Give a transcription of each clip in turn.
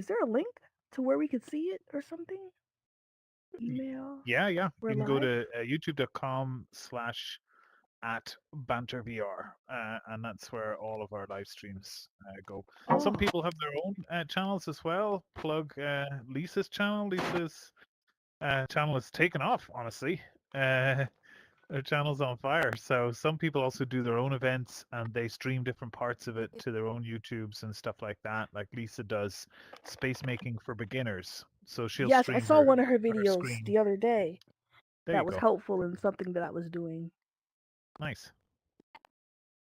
there a link to where we could see it or something? Email. Yeah. We're You can go live. to youtube.com/at Banter VR, and that's where all of our live streams go. Some Oh, people have their own channels as well. Plug Lisa's channel. Lisa's channel is taken off, honestly. Uh, Their channel's on fire. So some people also do their own events and they stream different parts of it to their own YouTubes and stuff like that. Like Lisa does space making for beginners. So she'll yes, I stream saw one of her her videos screen. the other day. There That you was go. helpful in something that I was doing. Nice.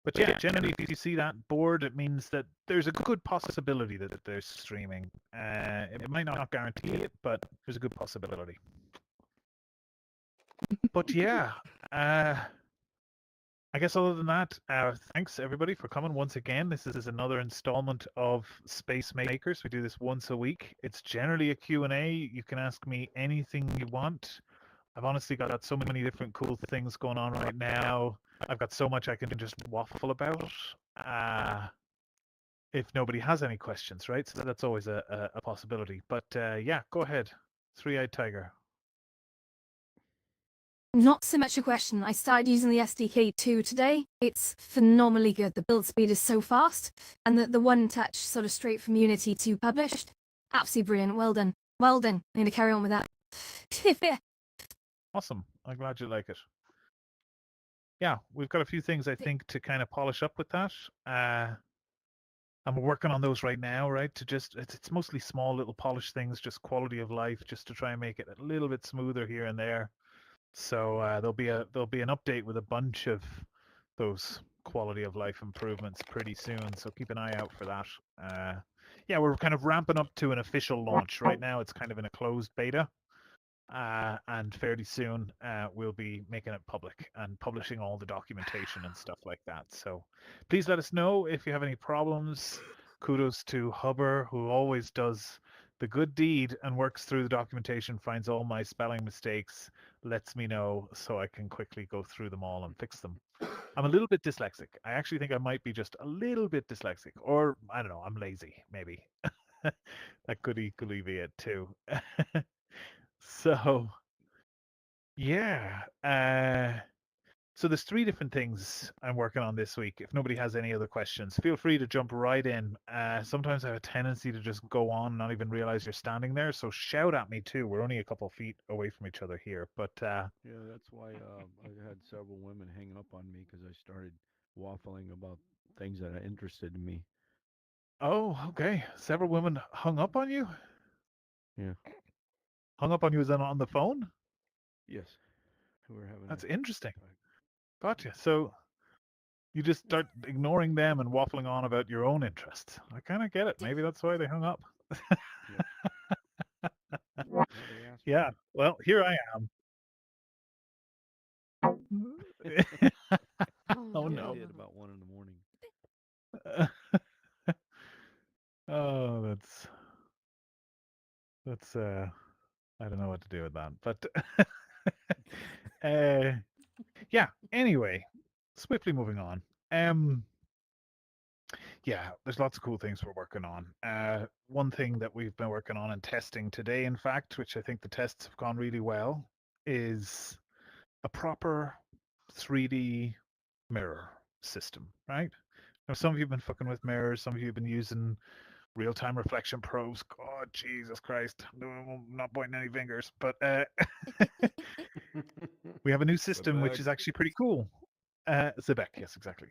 But yeah, generally, if you see that board, it means that there's a good possibility that there's streaming. It might not guarantee it, but there's a good possibility. But yeah, I guess other than that, thanks everybody for coming once again. This is another installment of Space Makers. We do this once a week. It's generally a Q&A. You can ask me anything you want. I've honestly got so many different cool things going on right now. I've got so much I can just waffle about. If nobody has any questions, right? So that's always a possibility. But yeah, go ahead. Three-eyed tiger. Not so much a question. I started using the SDK 2 today. It's phenomenally good. The build speed is so fast, and the one-touch sort of straight from Unity to published. Absolutely brilliant. Well done. Well done. I need to carry on with that. Awesome. I'm glad you like it. Yeah, we've got a few things I think to kind of polish up with that. I'm working on those right now, right? To just it's mostly small little polish things, just quality of life, just to try and make it a little bit smoother here and there. So there'll be an update with a bunch of those quality of life improvements pretty soon. So keep an eye out for that. Yeah, we're kind of ramping up to an official launch right now. It's kind of in a closed beta. And fairly soon we'll be making it public and publishing all the documentation and stuff like that. So please let us know if you have any problems. Kudos to Hubber, who always does the good deed and works through the documentation, finds all my spelling mistakes, lets me know so I can quickly go through them all and fix them. I'm a little bit dyslexic. I actually think I might be just a little bit dyslexic, or I don't know, I'm lazy, maybe. That could equally be it too. So yeah. So there's three different things I'm working on this week. If nobody has any other questions, feel free to jump right in. Sometimes I have a tendency to just go on and not even realize you're standing there. So shout at me too. We're only a couple of feet away from each other here. But Yeah, that's why I had several women hang up on me because I started waffling about things that are interested in me. oh, okay. Several women hung up on you. Yeah. Hung up on you as in on the phone. Yes. We're having That's a interesting. talk. Gotcha. So you just start ignoring them and waffling on about your own interests. I kind of get it. Maybe that's why they hung up. Yep. Well, they asked for Yeah. me. Well, here I am. Oh Yeah, I no. did about 1 in the morning. Oh, that's I don't know what to do with that. But uh yeah, anyway, swiftly moving on. Um yeah, there's lots of cool things we're working on. One thing that we've been working on and testing today, in fact, which I think the tests have gone really well, is a proper 3D mirror system, right? Now, some of you have been fucking with mirrors, some of you have been using real-time reflection probes. God, Jesus Christ! No, I'm not pointing any fingers, but we have a new system which Quebec. is actually pretty cool. Zebek, yes, exactly.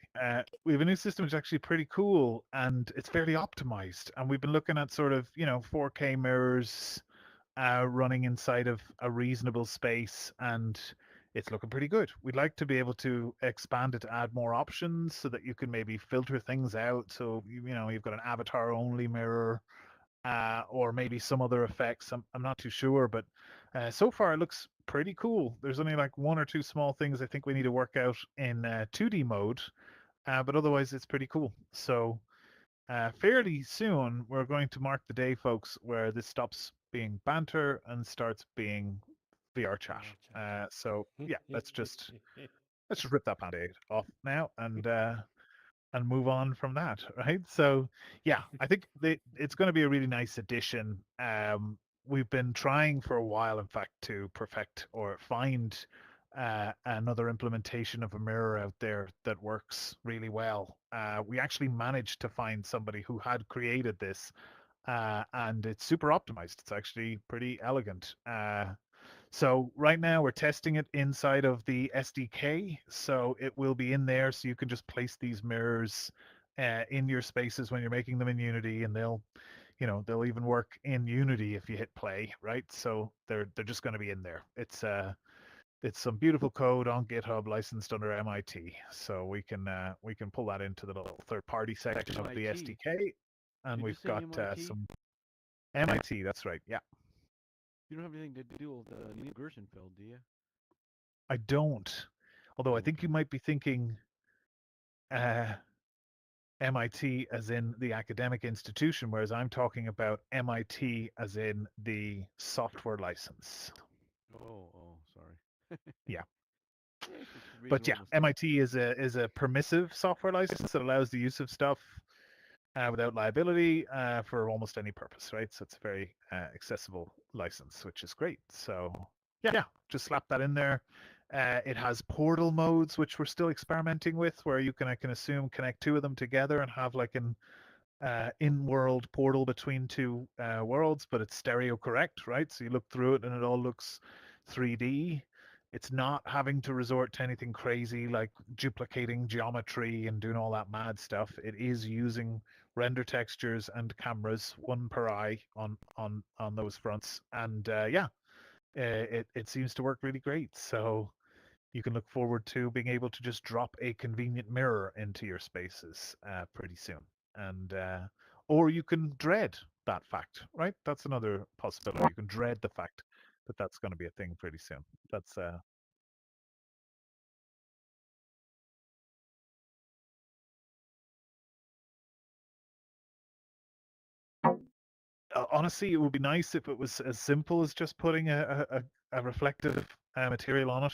We have a new system which is actually pretty cool, and it's fairly optimized. And we've been looking at sort of 4K mirrors running inside of a reasonable space, and it's looking pretty good. We'd like to be able to expand it to add more options so that you can maybe filter things out. So you've got an avatar only mirror, or maybe some other effects. I'm not too sure, but so far it looks pretty cool. There's only like one or two small things I think we need to work out in 2D mode, but otherwise it's pretty cool. So fairly soon we're going to mark the day, folks, where this stops being banter and starts being VR chat. So yeah, let's just rip that band-aid off now, and and move on from that, right? So yeah, I think it's going to be a really nice addition. We've been trying for a while, in fact, to perfect or find another implementation of a mirror out there that works really well. We actually managed to find somebody who had created this, and it's super optimized. It's actually pretty elegant. So right now we're testing it inside of the SDK. So it will be in there, so you can just place these mirrors in your spaces when you're making them in Unity, and they'll even work in Unity if you hit play, right? So they're just going to be in there. It's some beautiful code on GitHub licensed under MIT, so we can pull that into the little third-party section of the MIT. SDK, and Did you we've say got MIT? some MIT. That's right. Yeah, You don't have anything to do with Neil Gershenfeld, do you? I don't. Although I Oh, think you okay. might be thinking uh, MIT as in the academic institution, whereas I'm talking about MIT as in the software license. Sorry. Yeah. It's a But yeah, reasonable mistake. MIT is a permissive software license that allows the use of stuff without liability for almost any purpose, right? So it's a very accessible license, which is great. So yeah, just slap that in there. It has portal modes, which we're still experimenting with, where you can, I can assume, connect two of them together and have like an in-world portal between two worlds, but it's stereo correct, right? So you look through it and it all looks 3D. It's not having to resort to anything crazy like duplicating geometry and doing all that mad stuff. It is using render textures and cameras, one per eye on those fronts, and it seems to work really great. So you can look forward to being able to just drop a convenient mirror into your spaces pretty soon. And or you can dread that fact, right? That's another possibility. You can dread the fact that that's going to be a thing pretty soon. That's honestly, it would be nice if it was as simple as just putting a reflective material on it.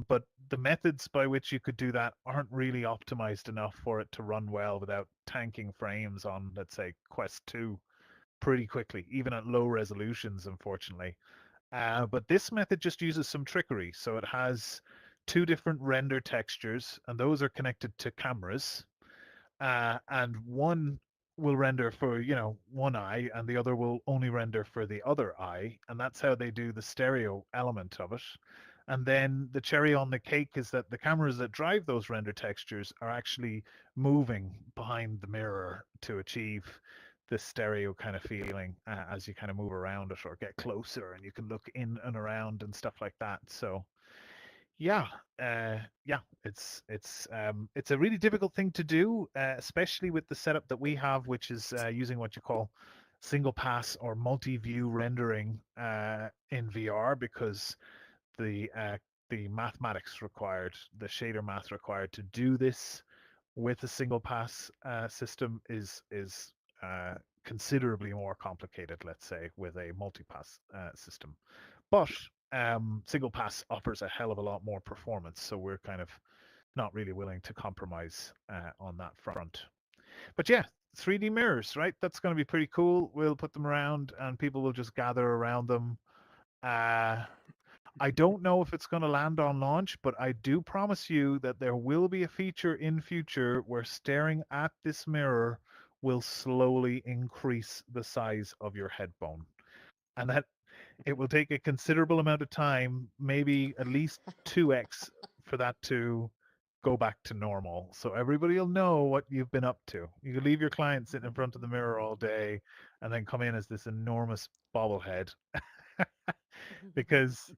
But the methods by which you could do that aren't really optimized enough for it to run well without tanking frames on, let's say, Quest 2 pretty quickly, even at low resolutions, unfortunately. But this method just uses some trickery. So it has two different render textures, and those are connected to cameras. And one will render for one eye and the other will only render for the other eye, and that's how they do the stereo element of it. And then the cherry on the cake is that the cameras that drive those render textures are actually moving behind the mirror to achieve this stereo kind of feeling as you kind of move around it or get closer, and you can look in and around and stuff like that. So yeah, yeah, it's a really difficult thing to do, especially with the setup that we have, which is using what you call single pass or multi-view rendering in VR, because the mathematics required, the shader math required to do this with a single pass system is considerably more complicated, let's say, with a multi-pass system. But single pass offers a hell of a lot more performance, so we're kind of not really willing to compromise on that front. But yeah, 3D mirrors, right? That's going to be pretty cool. We'll put them around, and people will just gather around them. I don't know if it's going to land on launch, but I do promise you that there will be a feature in future where staring at this mirror will slowly increase the size of your head bone. And that it will take a considerable amount of time, maybe at least 2x, for that to go back to normal. So everybody will know what you've been up to. You can leave your client sitting in front of the mirror all day and then come in as this enormous bobblehead. Because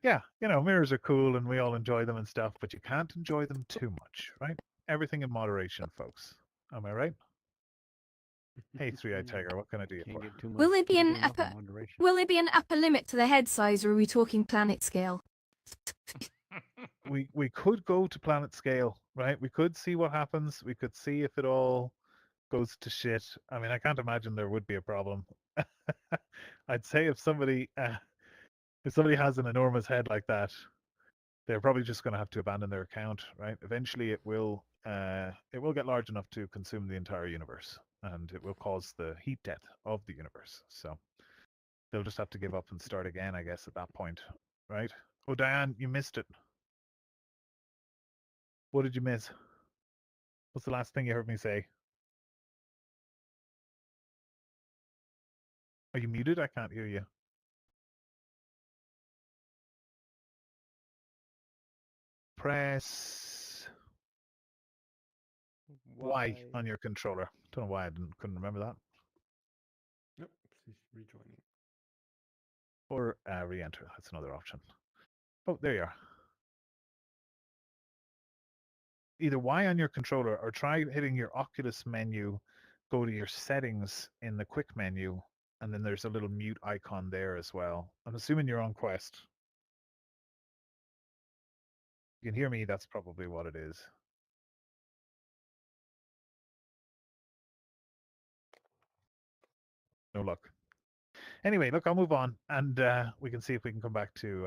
yeah, mirrors are cool and we all enjoy them and stuff, but you can't enjoy them too much, right? Everything in moderation, folks. Am I right? Hey, Three-Eyed Tiger, what can I do you Can't for? get too much. Will there be Can't an get enough upper in moderation. will there be an upper limit to the head size, or are we talking planet scale? We could go to planet scale, right? We could see what happens. We could see if it all goes to shit. I mean, I can't imagine there would be a problem. I'd say if somebody has an enormous head like that, they're probably just going to have to abandon their account, right? Eventually, it will it will get large enough to consume the entire universe, and it will cause the heat death of the universe. So they'll just have to give up and start again, I guess, at that point, right? Oh, Diane, you missed it. What did you miss? What's the last thing you heard me say? Are you muted? I can't hear you. Press Y on your controller. Don't know why I couldn't remember that. Yep, she's rejoining. Or re-enter. That's another option. Oh, there you are. Either Y on your controller or try hitting your Oculus menu, go to your settings in the quick menu, and then there's a little mute icon there as well. I'm assuming you're on Quest. You can hear me, that's probably what it is. No luck. Anyway, look, I'll move on, and we can see if we can come back to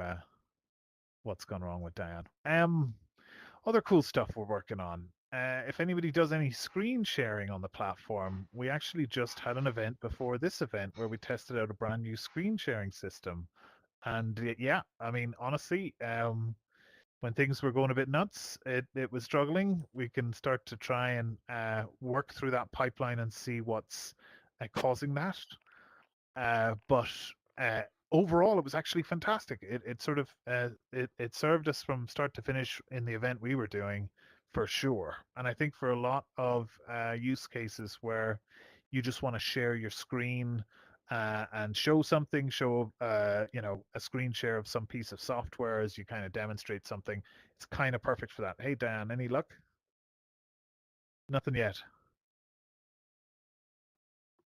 what's gone wrong with Diane. Other cool stuff we're working on. If anybody does any screen sharing on the platform, we actually just had an event before this event where we tested out a brand new screen sharing system. And yeah, I mean, honestly, when things were going a bit nuts, it was struggling. We can start to try and work through that pipeline and see what's causing that. But uh, overall, it was actually fantastic. It sort of it served us from start to finish in the event we were doing for sure. And I think for a lot of use cases where you just want to share your screen and show something, show a screen share of some piece of software as you kind of demonstrate something, it's kind of perfect for that. Hey Dan, any luck? Nothing yet.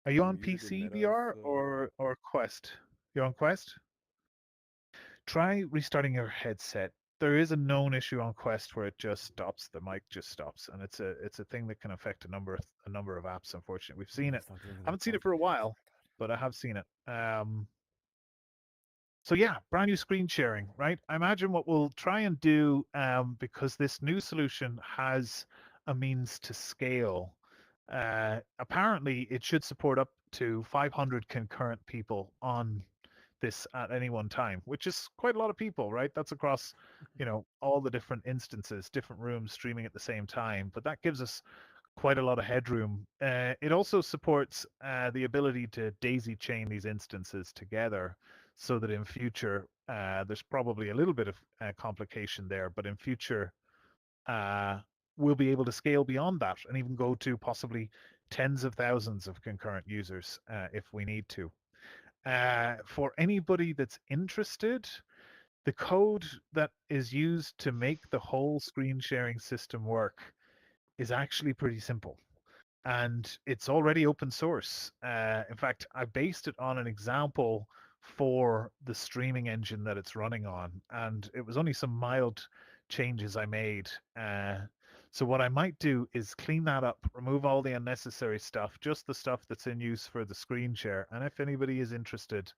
Are you You're on muted in PC Meta, VR so or Quest? You're on Quest? Try restarting your headset. There is a known issue on Quest where it just stops. The mic just stops, and it's a thing that can affect a number of apps. Unfortunately, we've seen it. it's not doing I that haven't seen it part. for a while, but I have seen it. So yeah, brand new screen sharing, right? I imagine what we'll try and do, because this new solution has a means to scale. Apparently, it should support up to 500 concurrent people on this at any one time, which is quite a lot of people, right? That's across, all the different instances, different rooms streaming at the same time. But that gives us quite a lot of headroom. It also supports the ability to daisy chain these instances together so that in future, there's probably a little bit of complication there, but in future, uh, we'll be able to scale beyond that and even go to possibly tens of thousands of concurrent users if we need to. For anybody that's interested, the code that is used to make the whole screen sharing system work is actually pretty simple. And it's already open source. In fact, I based it on an example for the streaming engine that it's running on, and it was only some mild changes I made. So what I might do is clean that up, remove all the unnecessary stuff, just the stuff that's in use for the screen share. And if anybody is interested,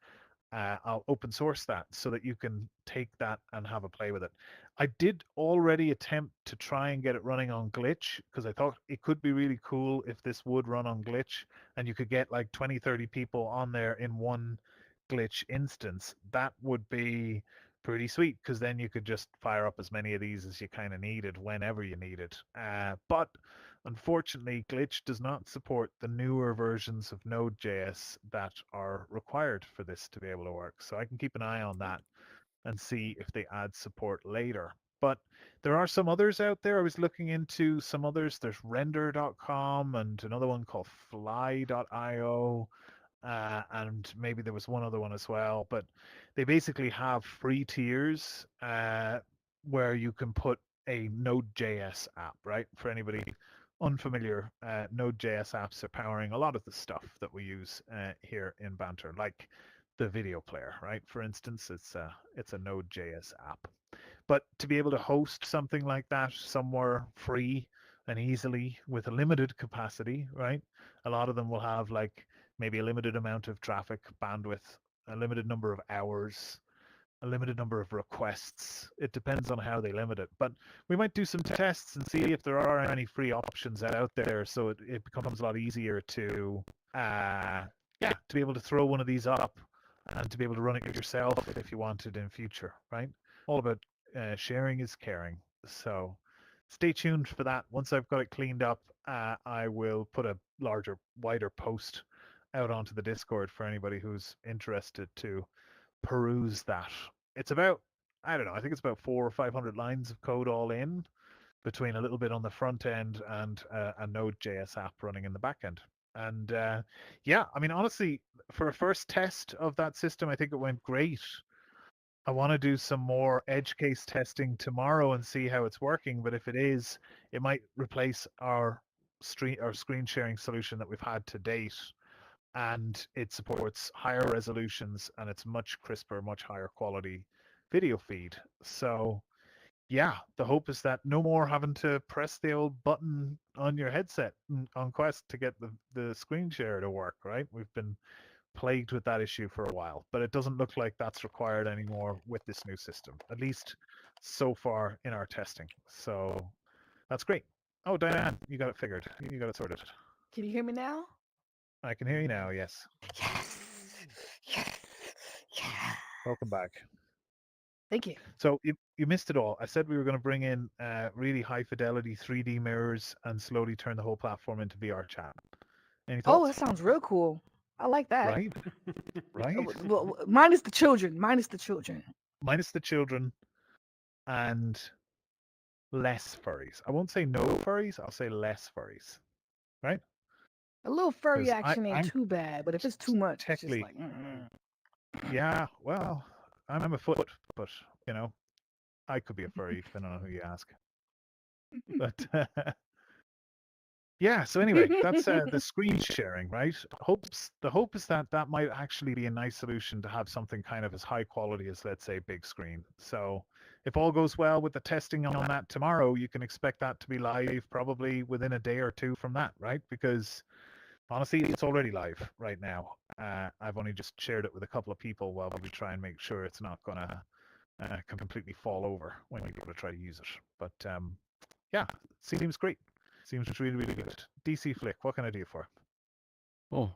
I'll open source that so that you can take that and have a play with it. I did already attempt to try and get it running on Glitch because I thought it could be really cool if this would run on Glitch and you could get like 20, 30 people on there in one Glitch instance. That would be pretty sweet because then you could just fire up as many of these as you kind of needed whenever you needed. But unfortunately, Glitch does not support the newer versions of Node.js that are required for this to be able to work. So I can keep an eye on that and see if they add support later. But there are some others out there. I was looking into some others. There's render.com and another one called fly.io. And maybe there was one other one as well. But they basically have free tiers where you can put a Node.js app, right? For anybody unfamiliar, Node.js apps are powering a lot of the stuff that we use here in Banter, like the video player, right? For instance, it's a Node.js app. But to be able to host something like that somewhere free and easily with a limited capacity, right? A lot of them will have like maybe a limited amount of traffic bandwidth, a limited number of hours, a limited number of requests. It depends on how they limit it. But we might do some tests and see if there are any free options out there, so it becomes a lot easier to to be able to throw one of these up and to be able to run it yourself if you wanted in future, right? All about sharing is caring. So stay tuned for that. Once I've got it cleaned up, I will put a larger, wider post out onto the Discord for anybody who's interested to peruse that. It's about, I don't know, I think it's about 400 or 500 lines of code all in, between a little bit on the front end and a Node.js app running in the back end. And yeah, I mean, honestly, for a first test of that system, I think it went great. I want to do some more edge case testing tomorrow and see how it's working. But if it is, it might replace our screen sharing solution that we've had to date. And it supports higher resolutions and it's much crisper, much higher quality video feed. So yeah, the hope is that no more having to press the old button on your headset on Quest to get the screen share to work, right? We've been plagued with that issue for a while, but it doesn't look like that's required anymore with this new system, at least so far in our testing. So that's great. Oh, Diane, you got it figured. You got it sorted. Can you hear me now? I can hear you now, yes. Yes. Yes. Yeah. Welcome back. Thank you. So you missed it all. I said we were going to bring in really high fidelity 3D mirrors and slowly turn the whole platform into VR chat. Any Oh, thoughts? that sounds real cool. I like that. Right, right. Well, minus the children. Minus the children. Minus the children and less furries. I won't say no furries. I'll say less furries. Right? A little furry 'Cause action ain't I'm too bad, but if it's too much, it's just technically, like. yeah. Well, I'm a foot, but you know, I could be a furry depending on who you ask. But yeah, so anyway, that's the screen sharing, right? The hope is that that might actually be a nice solution to have something kind of as high quality as, let's say, big screen. So if all goes well with the testing on that tomorrow, you can expect that to be live probably within a day or two from that, right? Because honestly, it's already live right now. I've only just shared it with a couple of people while we try and make sure it's not going to completely fall over when we go to try to use it. But yeah, seems great. Seems really, really good. DC Flick, what can I do for? Oh,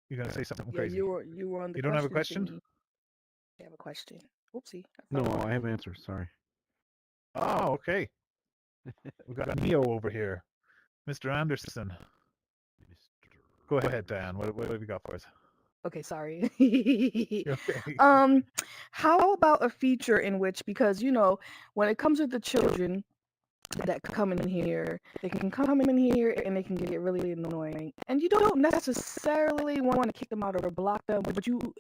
You're gonna say something Yeah, crazy. you were on the You don't have a question question? thingy. I have a question. Oopsie. no, I have answers. Sorry. Oh, okay. We've got Neo over here. Mr. Anderson. Go ahead, Dan. What have you got for us? Okay, sorry. Okay. How about a feature in which, because when it comes to the children that come in here, they can come in here and they can get really annoying, and you don't necessarily want to kick them out or block them, but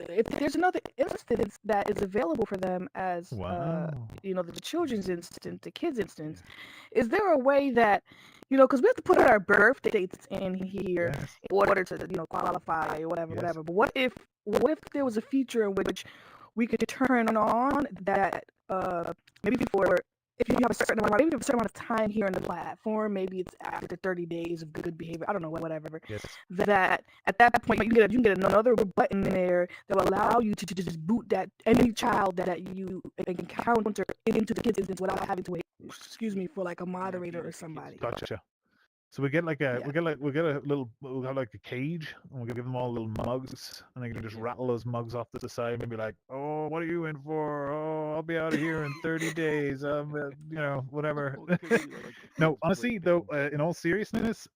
if there's another instance that is available for them as Wow. the children's instance, the kids instance, is there a way that because we have to put our birth dates in here Yes. in order to qualify or Yes. whatever, but what if there was a feature in which we could turn on that maybe for if you have a certain amount of time here on the platform, maybe it's after 30 days of good behavior, I don't know, whatever, Yes. that at that point you can get another button there that will allow you to just boot that any child that you encounter into the kids instance without having to wait, excuse me, for like a moderator or somebody. Gotcha. So we get like a Yeah. we'll have like a cage and we'll give them all little mugs and they can just rattle those mugs off to the side and be like, oh, what are you in for? Oh, I'll be out of here in 30 days. Whatever. No, honestly though, in all seriousness,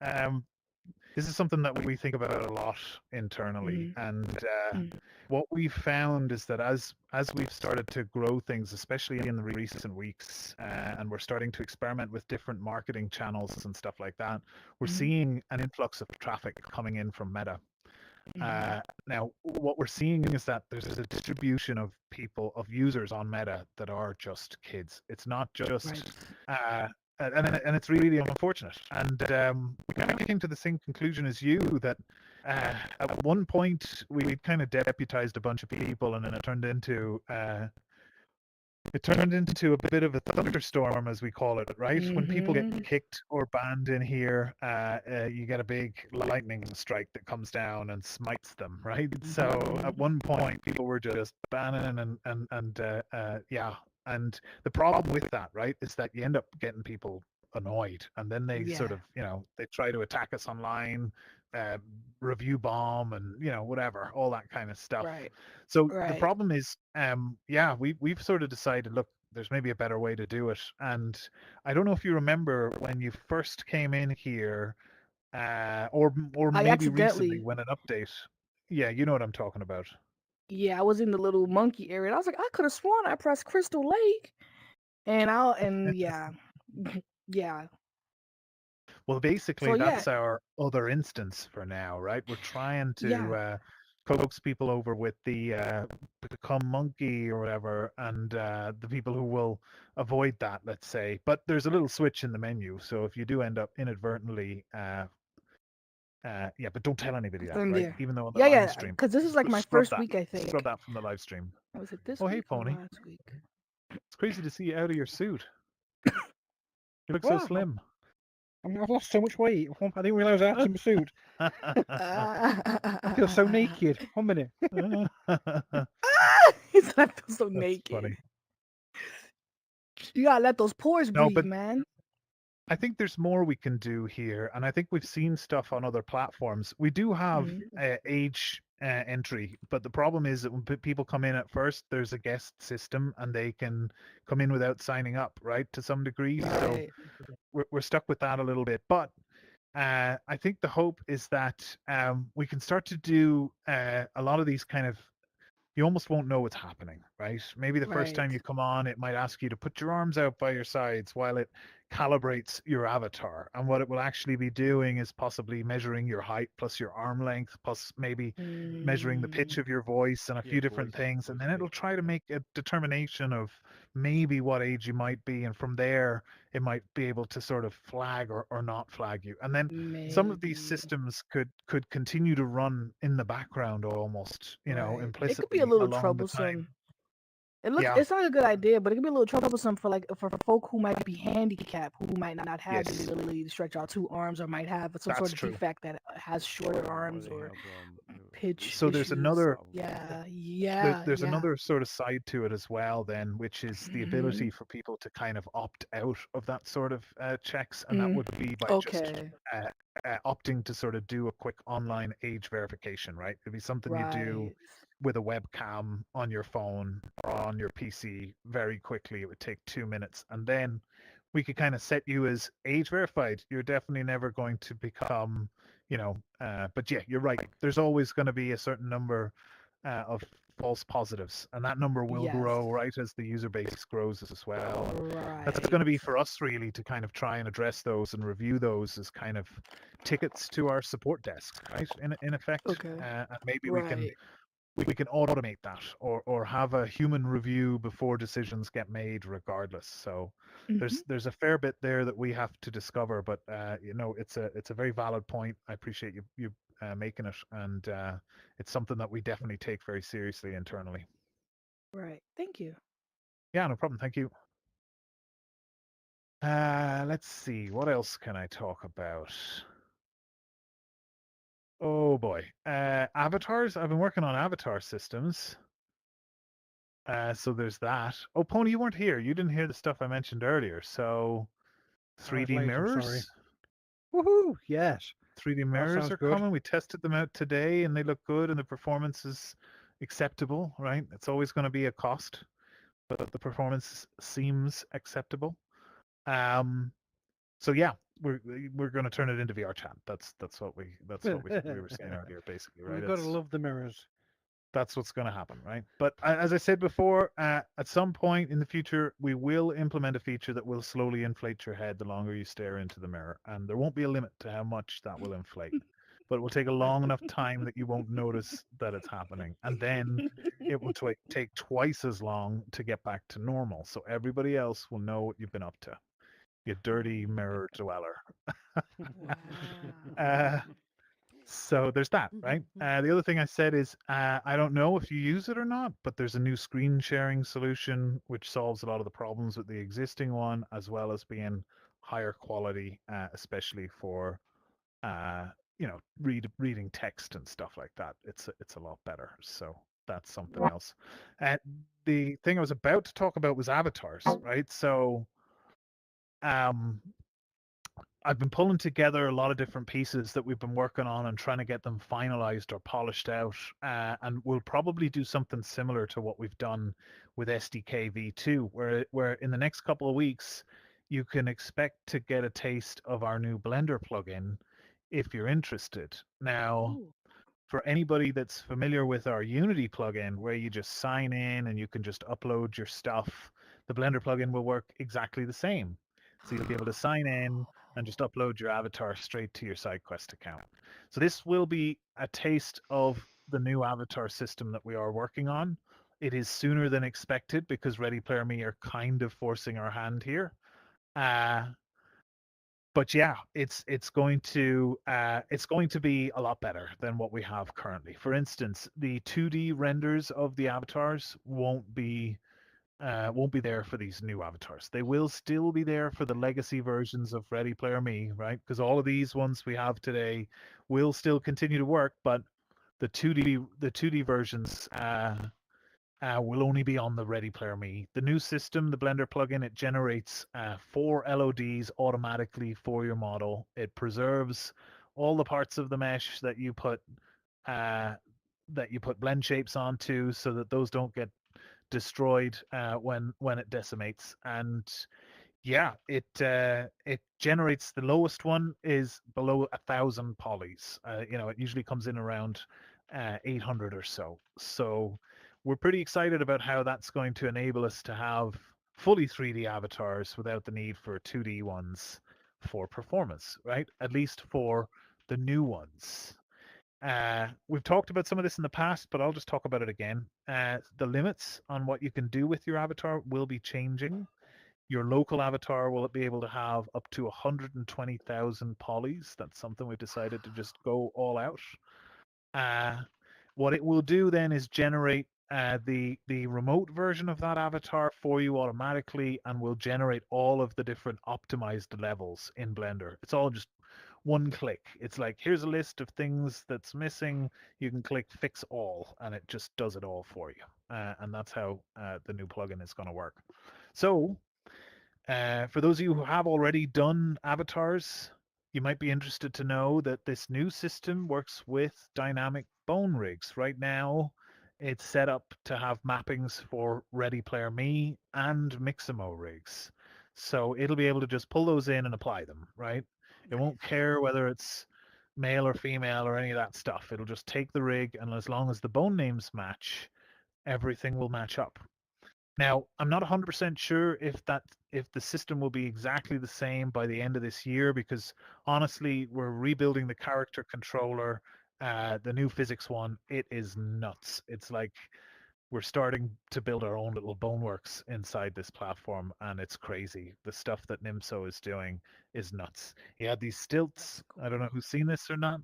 this is something that we think about a lot internally, and what we've found is that as we've started to grow things, especially in the recent weeks, and we're starting to experiment with different marketing channels and stuff like that, we're seeing an influx of traffic coming in from Meta. Now, what we're seeing is that there's a distribution of users on Meta that are just kids. It's not just and it's really unfortunate. And we kind of came to the same conclusion as you that at one point we kind of deputized a bunch of people, and then it turned into it turned into a bit of a thunderstorm, as we call it, right? When people get Mhm. kicked or banned in here, you get a big lightning strike that comes down and smites them, right? So at one point, people were just banning and yeah. And the problem with that, right, is that you end up getting people annoyed, and then they sort Yeah. of, they try to attack us online, uh, review bomb, and whatever, all that kind of stuff. Right. So the Right. problem is, yeah, we've sort of decided, look, there's maybe a better way to do it. And I don't know if you remember when you first came in here, or I maybe recently accidentally, when an update. Yeah, you know what I'm talking about. yeah, I was in the little monkey area. And I was like, I could have sworn I pressed Crystal Lake, and yeah, yeah. Well, So basically, yeah, that's our other instance for now, right? We're trying yeah. to coax people over with the become monkey or whatever, and the people who will avoid that, let's say. But there's a little switch in the menu, so if you do end up inadvertently, yeah, but don't tell anybody that, And right? yeah, Even though on the yeah, live yeah. stream, Because this is like my scrub first that, week, I scrub think. that from the live stream. Was it this Oh, hey, week or Pony. last week? It's crazy to see you out of your suit. You look so Well, slim. I've lost so much weight. I didn't realise I had some suit. I feel so naked. 1 minute. He said, I feel so That's naked. funny. You gotta let those pores No, breathe, but man. I think there's more we can do here, and I think we've seen stuff on other platforms. We do have Mhm. age entry, but the problem is that when people come in at first, there's a guest system, and they can come in without signing up, right, to some degree. So Right. we're stuck with that a little bit. But I think the hope is that we can start to do a lot of these kind of, you almost won't know what's happening, right? Maybe the first Right. time you come on, it might ask you to put your arms out by your sides while it calibrates your avatar. And what it will actually be doing is possibly measuring your height plus your arm length, plus maybe measuring the pitch Mm, of your voice and a Yeah, few different things. And voice then it'll pitch. try to make a determination of maybe what age you might be. And from there, it might be able to sort of flag or not flag you. And then some of these maybe. systems could continue to run in the background almost, Right. It could be a implicitly little along the time. troublesome. It looks. Yeah. It's not a good idea, but it could be a little troublesome for for folk who might be handicapped, who might not have Yes, the ability to stretch out two arms, or might have some sort that's of true. defect that has shorter Or arms they or have pitch So there's vision issues. another problems. Yeah. there, Yeah. there's Yeah. another sort of side to it as well then, which is the Mhm. ability for people to kind of opt out of that sort of checks, and that Mm. would be by just Okay. uh, opting to sort of do a quick online age verification, right? It'd be something you do Right. with a webcam on your phone or on your PC very quickly. It would take 2 minutes, and then we could kind of set you as age verified. You're definitely never going to become, but yeah, you're right. There's always going to be a certain number of false positives, and that number will Yes. grow right as the user base grows as well. And that's Right. going to be for us really to kind of try and address those and review those as kind of tickets to our support desk, right? In effect, Okay. and maybe Right. we can automate that or have a human review before decisions get made regardless. So Mhm. there's a fair bit there that we have to discover, but it's a very valid point. I appreciate you making it, and it's something that we definitely take very seriously internally. Right. Thank you. Yeah, no problem. Thank you. Let's see, what else can I talk about? Oh boy, avatars. I've been working on avatar systems. So there's that. Oh, Pony, you weren't here. You didn't hear the stuff I mentioned earlier. So I was 3D late. I'm sorry. mirrors. Woohoo! Yes. 3D That mirrors sounds are good. coming. We tested them out today and they look good and the performance is acceptable, right? It's always going to be a cost, but the performance seems acceptable. Um, so yeah, we're going to turn it into VR chat. That's what we were saying earlier, basically, right? We've got to It's love the mirrors. that's what's going to happen, right? But as I said before, at some point in the future, we will implement a feature that will slowly inflate your head the longer you stare into the mirror, and there won't be a limit to how much that will inflate. But it will take a long enough time that you won't notice that it's happening, and then it will take twice as long to get back to normal. So everybody else will know what you've been up to. You dirty mirror dweller. Wow. Uh, So there's that, right? The other thing I said is I don't know if you use it or not, but there's a new screen sharing solution which solves a lot of the problems with the existing one, as well as being higher quality, especially for uh, reading text and stuff like that. It's a lot better. So that's something else. The thing I was about to talk about was avatars, right? So um, I've been pulling together a lot of different pieces that we've been working on and trying to get them finalized or polished out. And we'll probably do something similar to what we've done with SDK V2, where in the next couple of weeks, you can expect to get a taste of our new Blender plugin if you're interested. Now, Ooh. for anybody that's familiar with our Unity plugin, where you just sign in and you can just upload your stuff, the Blender plugin will work exactly the same. So you'll be able to sign in and just upload your avatar straight to your SideQuest account. So this will be a taste of the new avatar system that we are working on. It is sooner than expected because Ready Player Me are kind of forcing our hand here. But yeah, it's going to be a lot better than what we have currently. For instance, the 2D renders of the avatars won't be there for these new avatars. They will still be there for the legacy versions of Ready Player Me, right? Because all of these ones we have today will still continue to work, but the 2D versions will only be on the Ready Player Me. The new system, the Blender plugin, it generates 4 LODs automatically for your model. It preserves all the parts of the mesh uh, that you put blend shapes onto, so that those don't get destroyed when it decimates. And yeah, it generates, the lowest one is below 1,000 polys. It usually comes in around 800 or so. So we're pretty excited about how that's going to enable us to have fully 3D avatars without the need for 2D ones for performance, right? At least for the new ones. We've talked about some of this in the past, but I'll just talk about it again. The limits on what you can do with your avatar will be changing. Your local avatar will be able to have up to 120,000 polys. That's something we've decided to just go all out. What it will do then is generate the remote version of that avatar for you automatically, and will generate all of the different optimized levels in Blender. It's all just one click. It's like, here's a list of things that's missing. You can click fix all, and it just does it all for you. And that's how the new plugin is going to work. So for those of you who have already done avatars, you might be interested to know that this new system works with dynamic bone rigs. Right now, it's set up to have mappings for Ready Player Me and Mixamo rigs. So it'll be able to just pull those in and apply them, right? It won't care whether it's male or female or any of that stuff. It'll just take the rig, and as long as the bone names match, everything will match up. Now, I'm not 100% sure if the system will be exactly the same by the end of this year, because honestly, we're rebuilding the character controller, the new physics one. It is nuts. It's like we're starting to build our own little boneworks inside this platform, and it's crazy. The stuff that Nimso is doing is nuts. He had these stilts. I don't know who's seen this or not,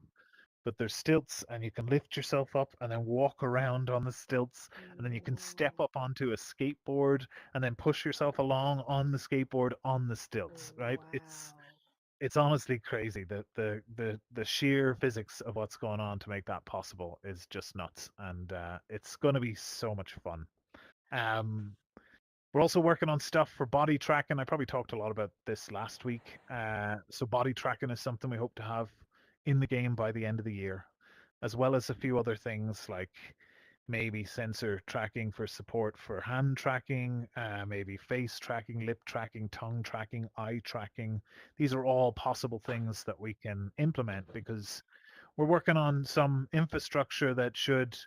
but there's stilts, and you can lift yourself up and then walk around on the stilts, and then you can step up onto a skateboard and then push yourself along on the skateboard on the stilts, right? Wow. It's honestly crazy. The sheer physics of what's going on to make that possible is just nuts, and it's going to be so much fun. We're also working on stuff for body tracking. I probably talked a lot about this last week. So body tracking is something we hope to have in the game by the end of the year, as well as a few other things like maybe sensor tracking for support for hand tracking, maybe face tracking, lip tracking, tongue tracking, eye tracking. These are all possible things that we can implement, because we're working on some infrastructure that should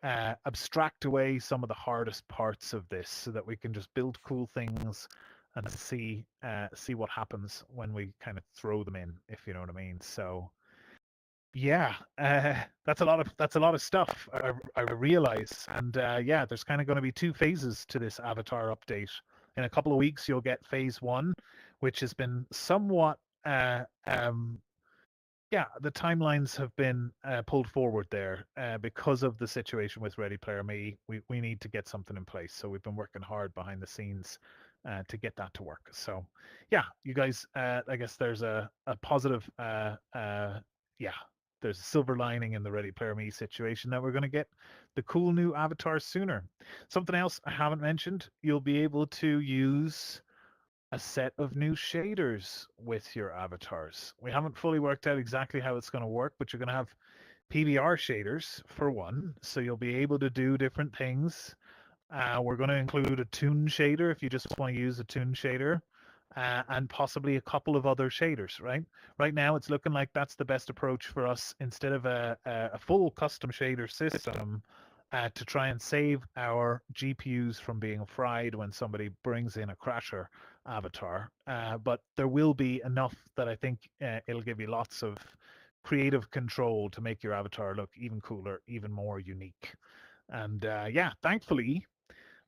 abstract away some of the hardest parts of this, so that we can just build cool things and see what happens when we kind of throw them in, if you know what I mean. So yeah, that's a lot of stuff. I realize, and yeah, there's kind of going to be two phases to this avatar update. In a couple of weeks, you'll get phase one, which has been somewhat yeah, the timelines have been pulled forward there because of the situation with Ready Player Me. We need to get something in place, so we've been working hard behind the scenes to get that to work. So, yeah, you guys, I guess there's a positive, yeah, there's a silver lining in the Ready Player Me situation that we're going to get the cool new avatars sooner. Something else I haven't mentioned, you'll be able to use a set of new shaders with your avatars. We haven't fully worked out exactly how it's going to work, but you're going to have PBR shaders for one, so you'll be able to do different things. We're going to include a toon shader if you just want to use a toon shader, and possibly a couple of other shaders, right? Right now, it's looking like that's the best approach for us instead of a full custom shader system to try and save our GPUs from being fried when somebody brings in a crasher avatar. But there will be enough that I think it'll give you lots of creative control to make your avatar look even cooler, even more unique. And yeah, thankfully,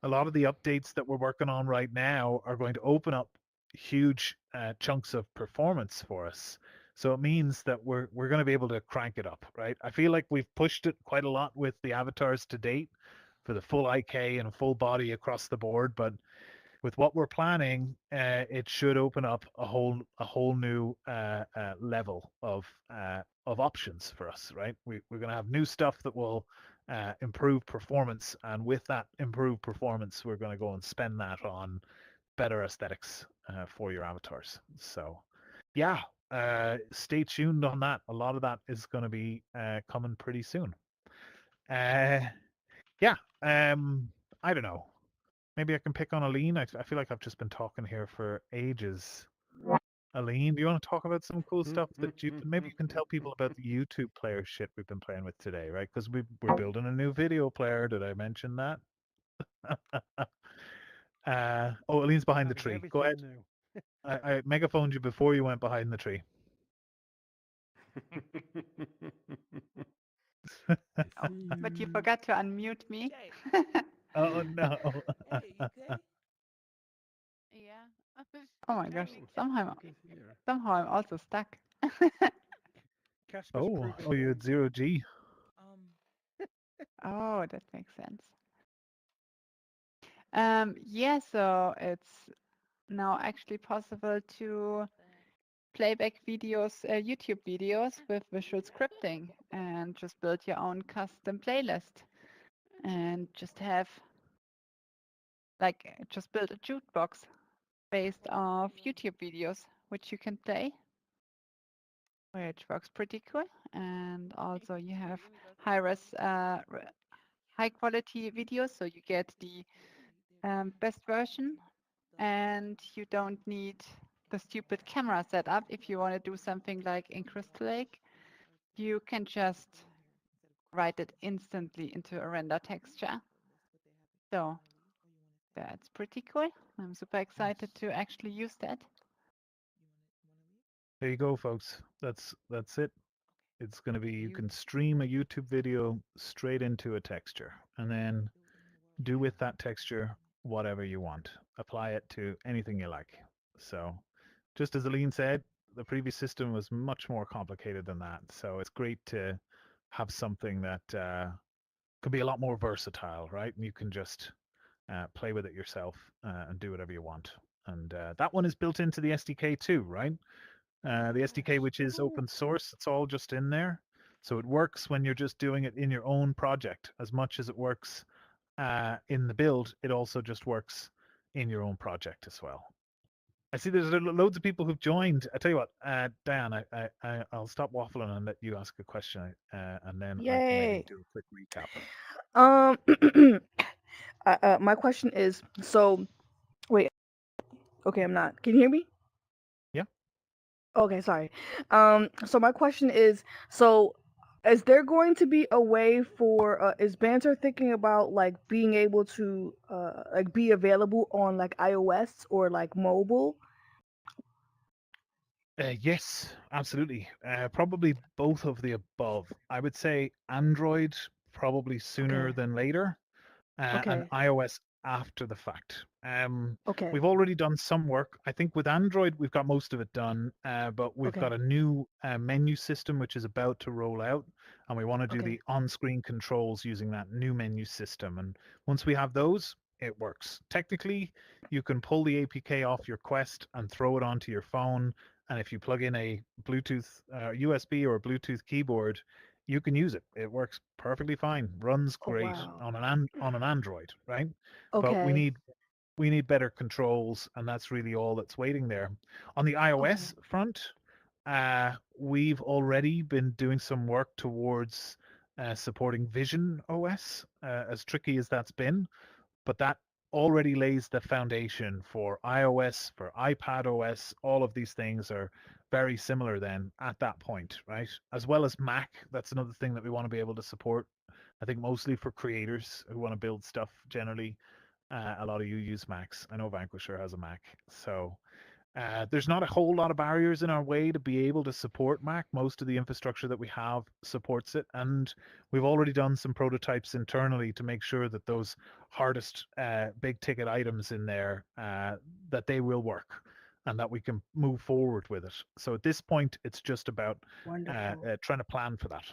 a lot of the updates that we're working on right now are going to open up huge chunks of performance for us. So it means that we're going to be able to crank it up, right? I feel like we've pushed it quite a lot with the avatars to date for the full IK and full body across the board, but with what we're planning, it should open up a whole new level of options for us, right? We're going to have new stuff that will improve performance, and with that improved performance, we're going to go and spend that on better aesthetics for your avatars. So, yeah, stay tuned on that. A lot of that is going to be coming pretty soon. Yeah, I don't know. Maybe I can pick on Aline. I feel like I've just been talking here for ages. Aline, do you want to talk about some cool stuff that maybe you can tell people about the YouTube player shit we've been playing with today, right? Because we're building a new video player. Did I mention that? Oh, Aline's behind the tree. Go ahead. New. I megaphoned you before you went behind the tree. Oh, but you forgot to unmute me. Oh no. Yeah. Oh my gosh. Somehow Here. I'm also stuck. Casper's Oh, approving you had zero G. Oh, that makes sense. Yeah, so it's now actually possible to playback videos, YouTube videos with visual scripting and just build your own custom playlist and just have just build a jukebox based off YouTube videos, which you can play, which works pretty cool. And also you have high quality videos, so you get the best version, and you don't need the stupid camera setup. If you want to do something like in Crystal Lake, you can just write it instantly into a render texture. So that's pretty cool. I'm super excited to actually use that. There you go, folks. That's it. It's going to be you can stream a YouTube video straight into a texture and then do with that texture whatever you want. Apply it to anything you like. So, just as Aline said, the previous system was much more complicated than that. So it's great to have something that can be a lot more versatile, right? And you can just play with it yourself and do whatever you want. And that one is built into the SDK too, right? The SDK, which is open source, it's all just in there. So it works when you're just doing it in your own project as much as it works in the build. It also just works in your own project as well. I see there's loads of people who've joined. I tell you what, Diane, I'll stop waffling and let you ask a question, and then I can maybe Yay. do a quick recap. My question is, so wait, okay, I'm not. Can you hear me? Yeah. Okay, sorry. So my question is, so is there going to be a way for is Banter thinking about like being able to like be available on like iOS or like mobile? Yes, absolutely. Probably both of the above. I would say Android probably sooner Okay. than later, and Okay. iOS after the fact. Okay. We've already done some work. I think with Android, we've got most of it done, but we've Okay. got a new menu system which is about to roll out, and we want to do Okay. the on-screen controls using that new menu system. And once we have those, it works. Technically, you can pull the APK off your Quest and throw it onto your phone, and if you plug in a Bluetooth, USB or a Bluetooth keyboard, you can use it. It works perfectly fine, runs Oh great wow. on on an Android, right? But Okay. we need better controls, and that's really all that's waiting there. On the Okay. iOS front, we've already been doing some work towards supporting Vision OS, as tricky as that's been, but that already lays the foundation for iOS, for iPad OS. All of these things are very similar then at that point, right? As well as Mac. That's another thing that we want to be able to support. I think mostly for creators who want to build stuff generally. A lot of you use Macs. I know Vanquisher has a Mac. So there's not a whole lot of barriers in our way to be able to support Mac. Most of the infrastructure that we have supports it, and we've already done some prototypes internally to make sure that those hardest big ticket items in there that they will work and that we can move forward with it. So at this point, it's just about Wonderful. trying to plan for that.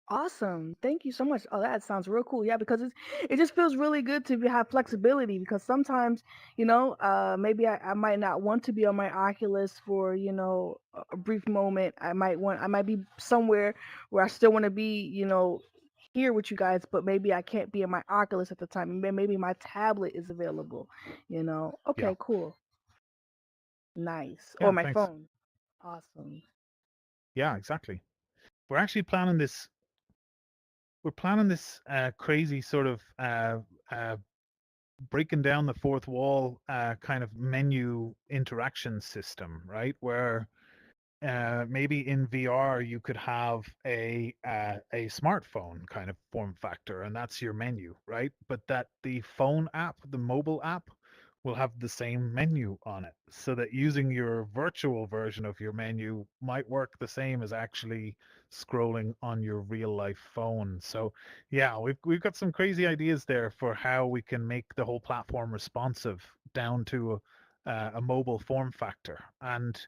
Awesome. Thank you so much. Oh, that sounds real cool. Yeah, because it just feels really good to have flexibility because sometimes, maybe I might not want to be on my Oculus for, a brief moment. I might be somewhere where I still want to be, here with you guys, but maybe I can't be in my Oculus at the time. Maybe my tablet is available. Yeah, Okay, cool. Nice. Or yeah, my thanks. phone. Awesome. Yeah, exactly. We're actually planning this. We're planning this crazy sort of uh, breaking down the fourth wall kind of menu interaction system, right? Where maybe in VR you could have a smartphone kind of form factor, and that's your menu, right? But that the phone app, the mobile app, will have the same menu on it, so that using your virtual version of your menu might work the same as actually scrolling on your real life phone. So yeah, we've got some crazy ideas there for how we can make the whole platform responsive down to a mobile form factor. And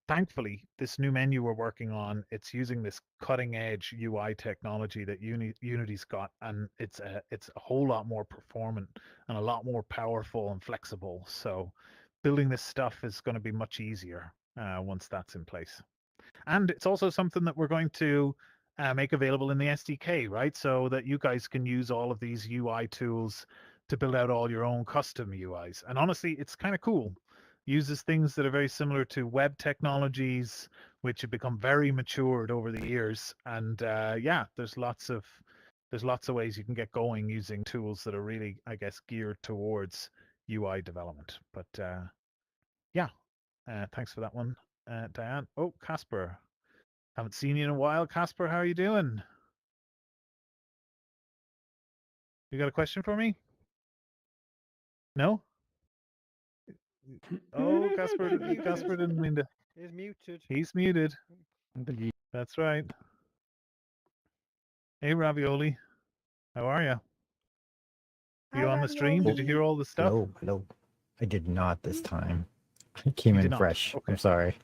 thankfully, this new menu we're working on, it's using this cutting edge UI technology that Unity's got, and it's a whole lot more performant and a lot more powerful and flexible. So building this stuff is going to be much easier once that's in place. And it's also something that we're going to make available in the SDK, right? So that you guys can use all of these UI tools to build out all your own custom UIs. And honestly, it's kind of cool. Uses things that are very similar to web technologies, which have become very matured over the years. And yeah, there's lots of ways you can get going using tools that are really, I guess, geared towards UI development. But yeah, thanks for that one, Diane. Oh, Casper. Haven't seen you in a while. Casper, how are you doing? You got a question for me? No? Oh, Casper, He's muted. Casper didn't mean to. He's muted. He's muted. Believe That's right. Hey, Ravioli. How are you? Hi, You on the stream? Did you hear Ravioli. all the stuff? Hello, hello. I did not this time. I came You did in not. fresh. Okay. I'm sorry.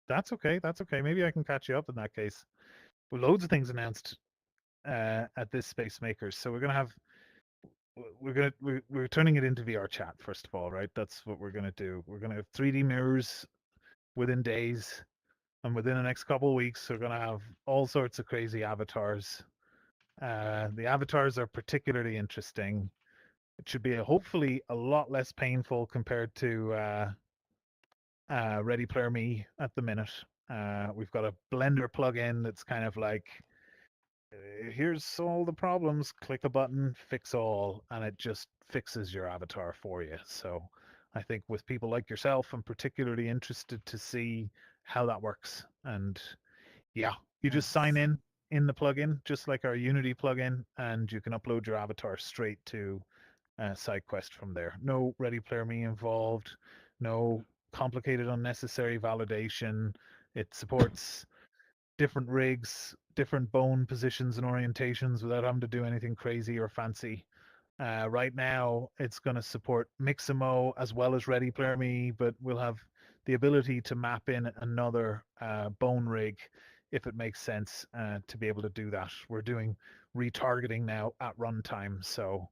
That's okay. That's okay. Maybe I can catch you up in that case. Well, loads of things announced at this Space Makers. So we're turning it into VR chat first of all, right? That's what we're gonna do. We're gonna have 3D mirrors within days, and within the next couple of weeks, we're gonna have all sorts of crazy avatars. The avatars are particularly interesting. It should be hopefully a lot less painful compared to Ready Player Me at the minute. We've got a Blender plugin that's kind of like, here's all the problems, click a button, fix all, and it just fixes your avatar for you. So I think with people like yourself, I'm particularly interested to see how that works. And yeah, you just sign Nice. in the plugin, just like our Unity plugin, and you can upload your avatar straight to SideQuest from there. No Ready Player Me involved, no complicated unnecessary validation. It supports different rigs, different bone positions and orientations without having to do anything crazy or fancy. Right now, it's going to support Mixamo as well as Ready Player Me, but we'll have the ability to map in another bone rig if it makes sense to be able to do that. We're doing retargeting now at runtime, so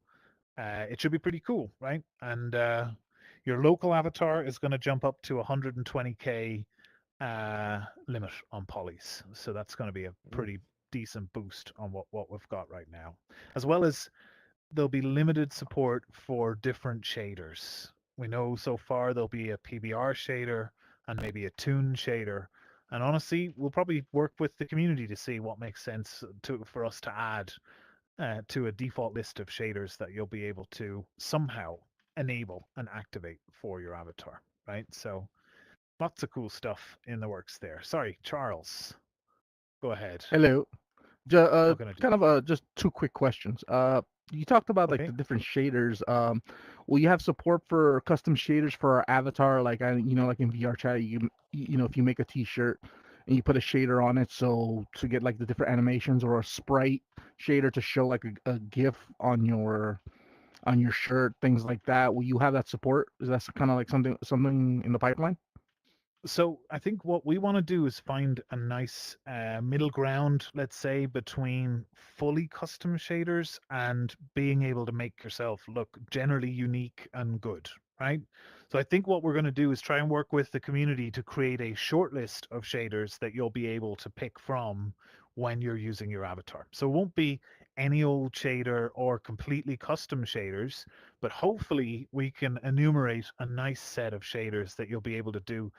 it should be pretty cool, right? And your local avatar is going to jump up to 120k limit on polys, so that's going to be a pretty decent boost on what we've got right now, as well as there'll be limited support for different shaders. We know so far there'll be a PBR shader and maybe a tune shader. And honestly, we'll probably work with the community to see what makes sense for us to add to a default list of shaders that you'll be able to somehow enable and activate for your avatar, right? So lots of cool stuff in the works there. Sorry, Charles, go ahead. Hello. What can I do? Kind of just two quick questions. You talked about like Okay. the different shaders. Will you have support for custom shaders for our avatar? Like like in VR chat, if you make a T-shirt and you put a shader on it, so to get like the different animations, or a sprite shader to show like a GIF on your shirt, things like that. Will you have that support? Is that kind of like something in the pipeline? So I think what we want to do is find a nice middle ground, let's say, between fully custom shaders and being able to make yourself look generally unique and good, right? So I think what we're going to do is try and work with the community to create a short list of shaders that you'll be able to pick from when you're using your avatar. So it won't be any old shader or completely custom shaders, but hopefully we can enumerate a nice set of shaders that you'll be able to do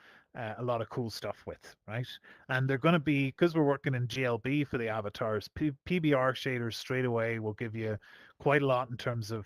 a lot of cool stuff with, right? And they're going to be, because we're working in GLB for the avatars, PBR shaders straight away will give you quite a lot in terms of,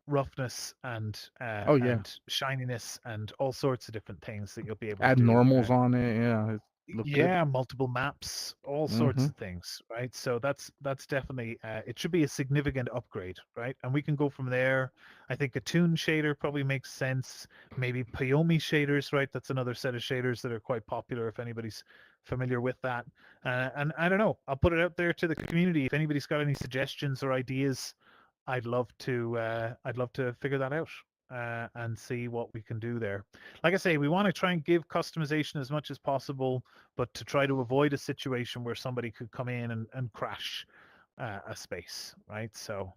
roughness Oh yeah, and shininess and all sorts of different things that you'll be able to add do. normals on it. Yeah, it look good. Yeah, multiple maps, all sorts Mm-hmm. of things, right? So that's definitely it should be a significant upgrade, right? And we can go from there. I think a tune shader probably makes sense. Maybe Payomi shaders, right? That's another set of shaders that are quite popular if anybody's familiar with that. And I don't know, I'll put it out there to the community. If anybody's got any suggestions or ideas, I'd love to figure that out and see what we can do there. Like I say, we want to try and give customization as much as possible, but to try to avoid a situation where somebody could come in and crash a space, right? So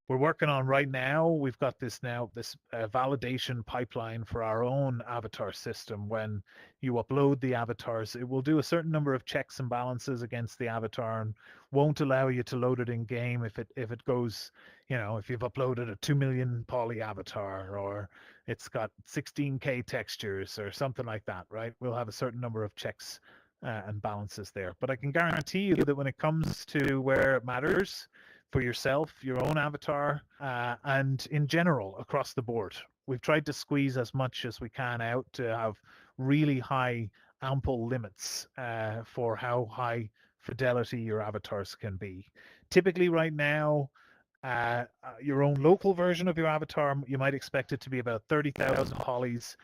we're working on right now. We've got this validation pipeline for our own avatar system. When you upload the avatars, it will do a certain number of checks and balances against the avatar and won't allow you to load it in game if it goes, if you've uploaded a 2 million poly avatar or it's got 16K textures or something like that, right? We'll have a certain number of checks and balances there. But I can guarantee you that when it comes to where it matters, for yourself, your own avatar, and in general across the board. We've tried to squeeze as much as we can out to have really high, ample limits for how high fidelity your avatars can be. Typically, right now, your own local version of your avatar, you might expect it to be about 30,000 polys.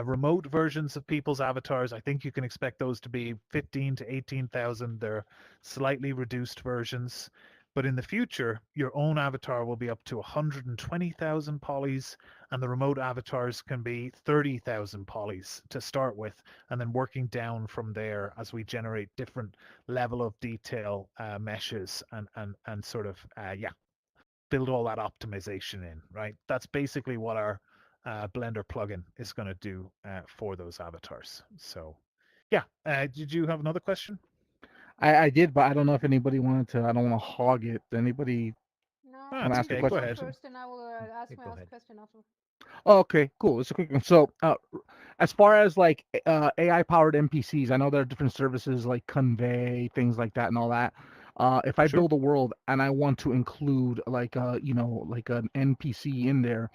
Remote versions of people's avatars, I think you can expect those to be 15 to 18,000. They're slightly reduced versions. But in the future, your own avatar will be up to 120,000 polys, and the remote avatars can be 30,000 polys to start with, and then working down from there as we generate different level of detail meshes and sort of build all that optimization in, right? That's basically what our Blender plugin is going to do for those avatars. So, yeah. Did you have another question? I did, but I don't know if anybody wanted to. I don't want to hog it. Anybody No, want to That's ask a okay. Go go question? ahead. first, and I will ask Yeah, my go last ahead. question after. Oh, okay, cool. It's a quick one. So, as far as like AI powered NPCs, I know there are different services like Convey, things like that, and all that. If I Sure. build a world and I want to include like like an NPC in there,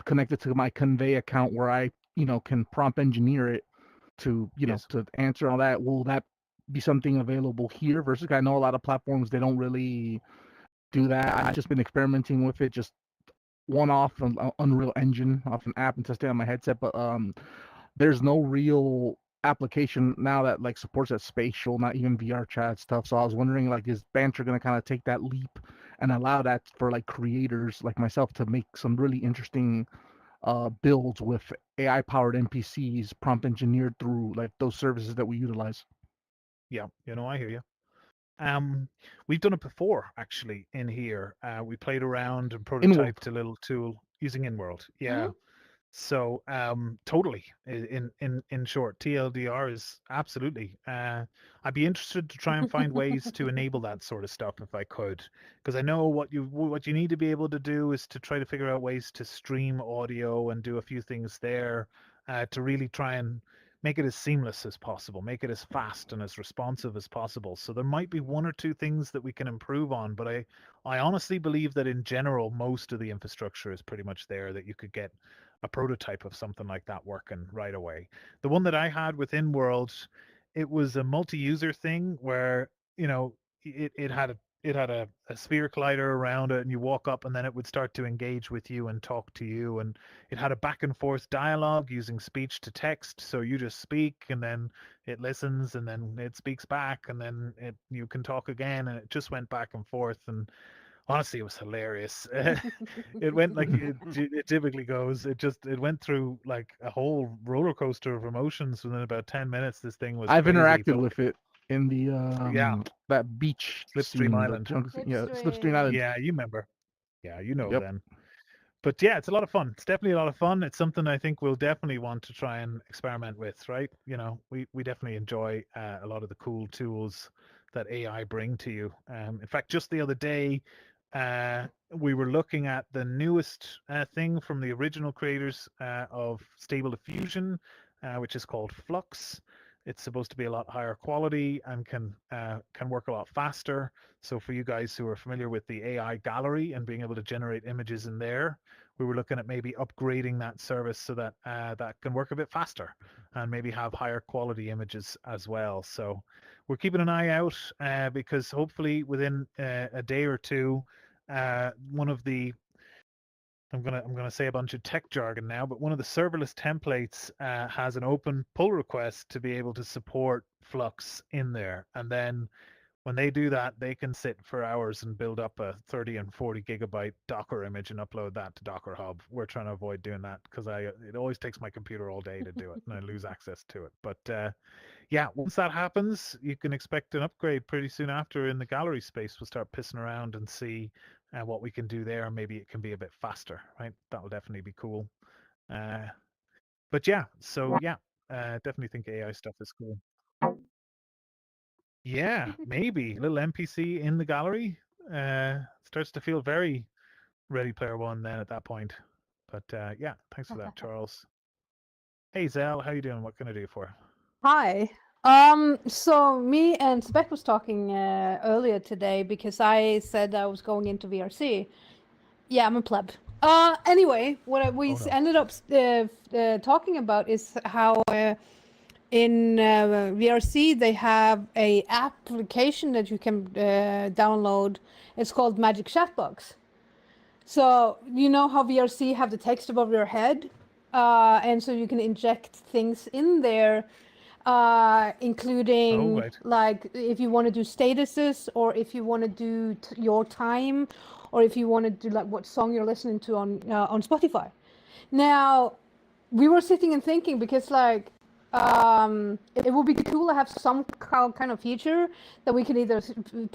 connected to my Convey account where I can prompt engineer it to Yes. to answer all that, will that be something available here? Versus, I know a lot of platforms they don't really do that. I've just been experimenting with it, just one off from Unreal Engine off an app and testing it on my headset, but there's no real application now that like supports that spatial, not even VR chat stuff. So I was wondering, like, is Banter gonna kind of take that leap and allow that for like creators like myself to make some really interesting builds with AI powered NPCs prompt engineered through like those services that we utilize. Yeah, I hear you. We've done it before actually in here. We played around and In world. prototyped a little tool using InWorld. Yeah. Mhm. So totally. In short, TLDR is absolutely. I'd be interested to try and find ways to enable that sort of stuff if I could, because I know what you need to be able to do is to try to figure out ways to stream audio and do a few things there to really try and make it as seamless as possible, make it as fast and as responsive as possible. So there might be one or two things that we can improve on, but I honestly believe that in general, most of the infrastructure is pretty much there that you could get a prototype of something like that working right away. The one that I had within World, it was a multi-user thing where, it had a sphere collider around it and you walk up and then it would start to engage with you and talk to you, and it had a back and forth dialogue using speech to text, so you just speak and then it listens and then it speaks back and then you can talk again, and it just went back and forth, and honestly it was hilarious. It went like it typically goes. It went through like a whole roller coaster of emotions within about 10 minutes. This thing was I've crazy, interacted but with it in the yeah, that beach Slipstream scene, the Island. junk scene. Yeah, Slipstream Slipstream. Island. Yeah, you remember. Yeah, Yep. then. But yeah, it's a lot of fun. It's definitely a lot of fun. It's something I think we'll definitely want to try and experiment with, right? We definitely enjoy a lot of the cool tools that AI bring to you. In fact, just the other day, we were looking at the newest thing from the original creators of Stable Diffusion, which is called Flux. It's supposed to be a lot higher quality and can work a lot faster. So for you guys who are familiar with the AI gallery and being able to generate images in there, we were looking at maybe upgrading that service so that that can work a bit faster and maybe have higher quality images as well. So we're keeping an eye out because hopefully within a day or two, one of the I'm gonna say a bunch of tech jargon now, but one of the serverless templates has an open pull request to be able to support Flux in there, and then when they do that, they can sit for hours and build up a 30 and 40 gigabyte Docker image and upload that to Docker Hub. We're trying to avoid doing that because it always takes my computer all day to do it and I lose access to it. But yeah, once that happens, you can expect an upgrade pretty soon after in the gallery space. We'll start pissing around and see what we can do there. Maybe it can be a bit faster, right? That will definitely be cool. But yeah, so yeah, definitely think AI stuff is cool. Yeah, maybe a little NPC in the gallery. Starts to feel very Ready Player One then at that point. But yeah, thanks for that, Charles. Hey Zell, how you doing? What can I do for? Hi. So me and Spec was talking earlier today because I said I was going into VRC. Yeah, I'm a pleb. Anyway, we Oh, no. ended up talking about is how in VRC they have a application that you can download. It's called Magic Chatbox. So you know how VRC have the text above your head, and so you can inject things in there, including right. like if you want to do statuses, or if you want to do your time, or if you want to do like what song you're listening to on Spotify. Now, we were sitting and thinking because like it would be cool to have some kind of feature that we can either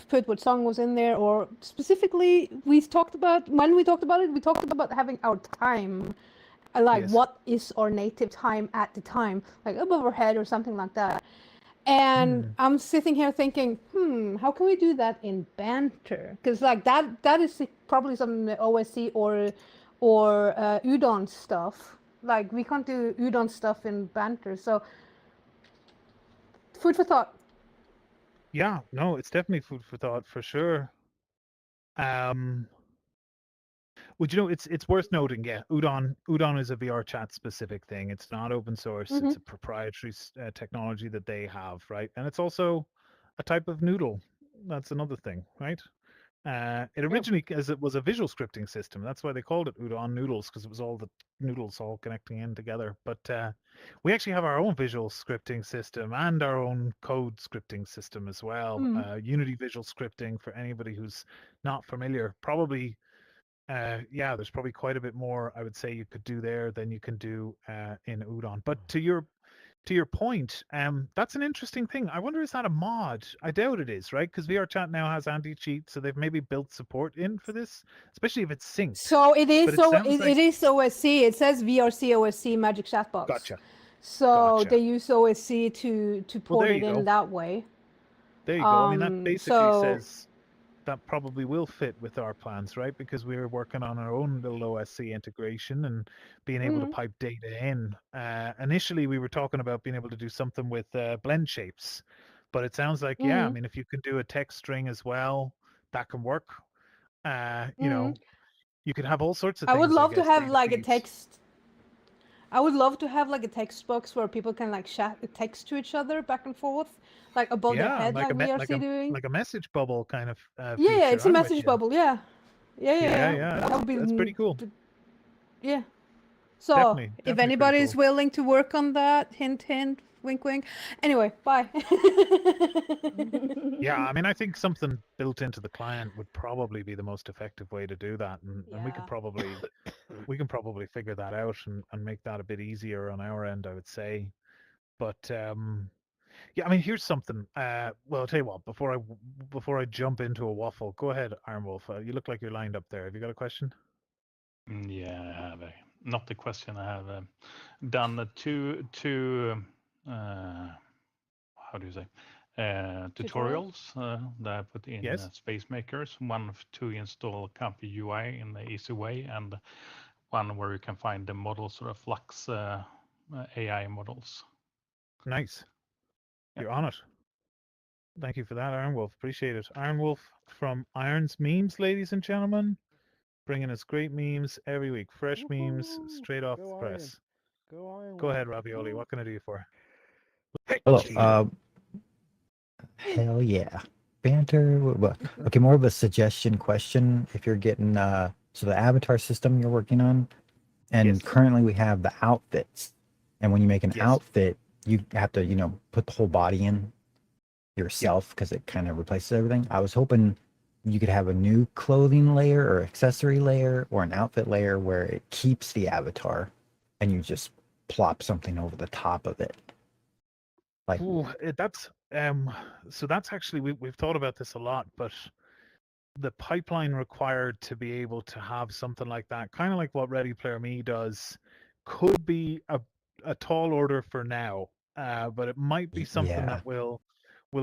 put what song was in there, or specifically we talked about when we talked about it, we talked about having our time, like Yes. what is our native time at the time, like above our head or something like that. And I'm sitting here thinking, how can we do that in Banter? Because like that is probably some OSC or Udon stuff. Like we can't do Udon stuff in Banter. So food for thought. Yeah, no, it's definitely food for thought for sure. Well, it's worth noting, yeah, Udon is a VR chat specific thing. It's not open source. It's a proprietary technology that they have, right? And it's also a type of noodle. That's another thing, right? It originally as it was a visual scripting system. That's why they called it Udon Noodles, because it was all the noodles all connecting in together. But we actually have our own visual scripting system and our own code scripting system as well. Unity visual scripting, for anybody who's not familiar. Probably, there's probably quite a bit more I would say you could do there than you can do in Udon. But to your point, that's an interesting thing. I wonder, is that a mod? I doubt it is, right? Because VR Chat now has anti-cheat, so they've maybe built support in for this, especially if it's synced. So it is. But it So sounds like it is OSC. It says VRC OSC Magic Chatbox. gotcha. So Gotcha. they use OSC to port there it you in go. that way. There you go. I mean, that basically So says that probably will fit with our plans, right? Because we're working on our own little OSC integration and being able to pipe data in. Initially, we were talking about being able to do something with blend shapes, but it sounds like, yeah, I mean, if you can do a text string as well, that can work. You know, you could have all sorts of I would things, I love to guess, have data like a feeds. text. I would love to have like a text box where people can like chat text to each other back and forth, like above their Yeah, head, like VRC doing. like a message bubble kind of Yeah, feature. it's a I'm with message you. bubble. Yeah. Yeah, That would be that's pretty cool. Yeah. So Definitely if pretty anybody is cool. willing to work on that, hint, hint, wink, wink. Anyway, bye. Yeah, I mean, I think something built into the client would probably be the most effective way to do that, and we can probably figure that out and make that a bit easier on our end, I would say. But yeah, I mean, here's something. Well, I'll tell you what. Before I jump into a waffle, go ahead, Armwolf. You look like you're lined up there. Have you got a question? Yeah, I have not the question. I have done two how do you say tutorials that I put in Yes. Space Makers. One to install Comfy UI in the easy way, and one where you can find the models, sort of Flux AI models. Nice. You're on it. Thank you for that, Ironwolf. Appreciate it. Ironwolf from Irons Memes, ladies and gentlemen, bringing us great memes every week. Fresh memes straight off the press. Go ahead, Ravioli. What can I do you for? Hello. Hell yeah. Banter. Okay, more of a suggestion question. If you're getting so the avatar system you're working on, and currently we have the outfits, and when you make an outfit, you have to put the whole body in yourself because it kind of replaces everything. I was hoping you could have a new clothing layer or accessory layer or an outfit layer where it keeps the avatar, and you just plop something over the top of it. Like, ooh, that's so that's actually we've thought about this a lot, but the pipeline required to be able to have something like that, kind of like what Ready Player Me does, could be a tall order for now, but it might be something that we'll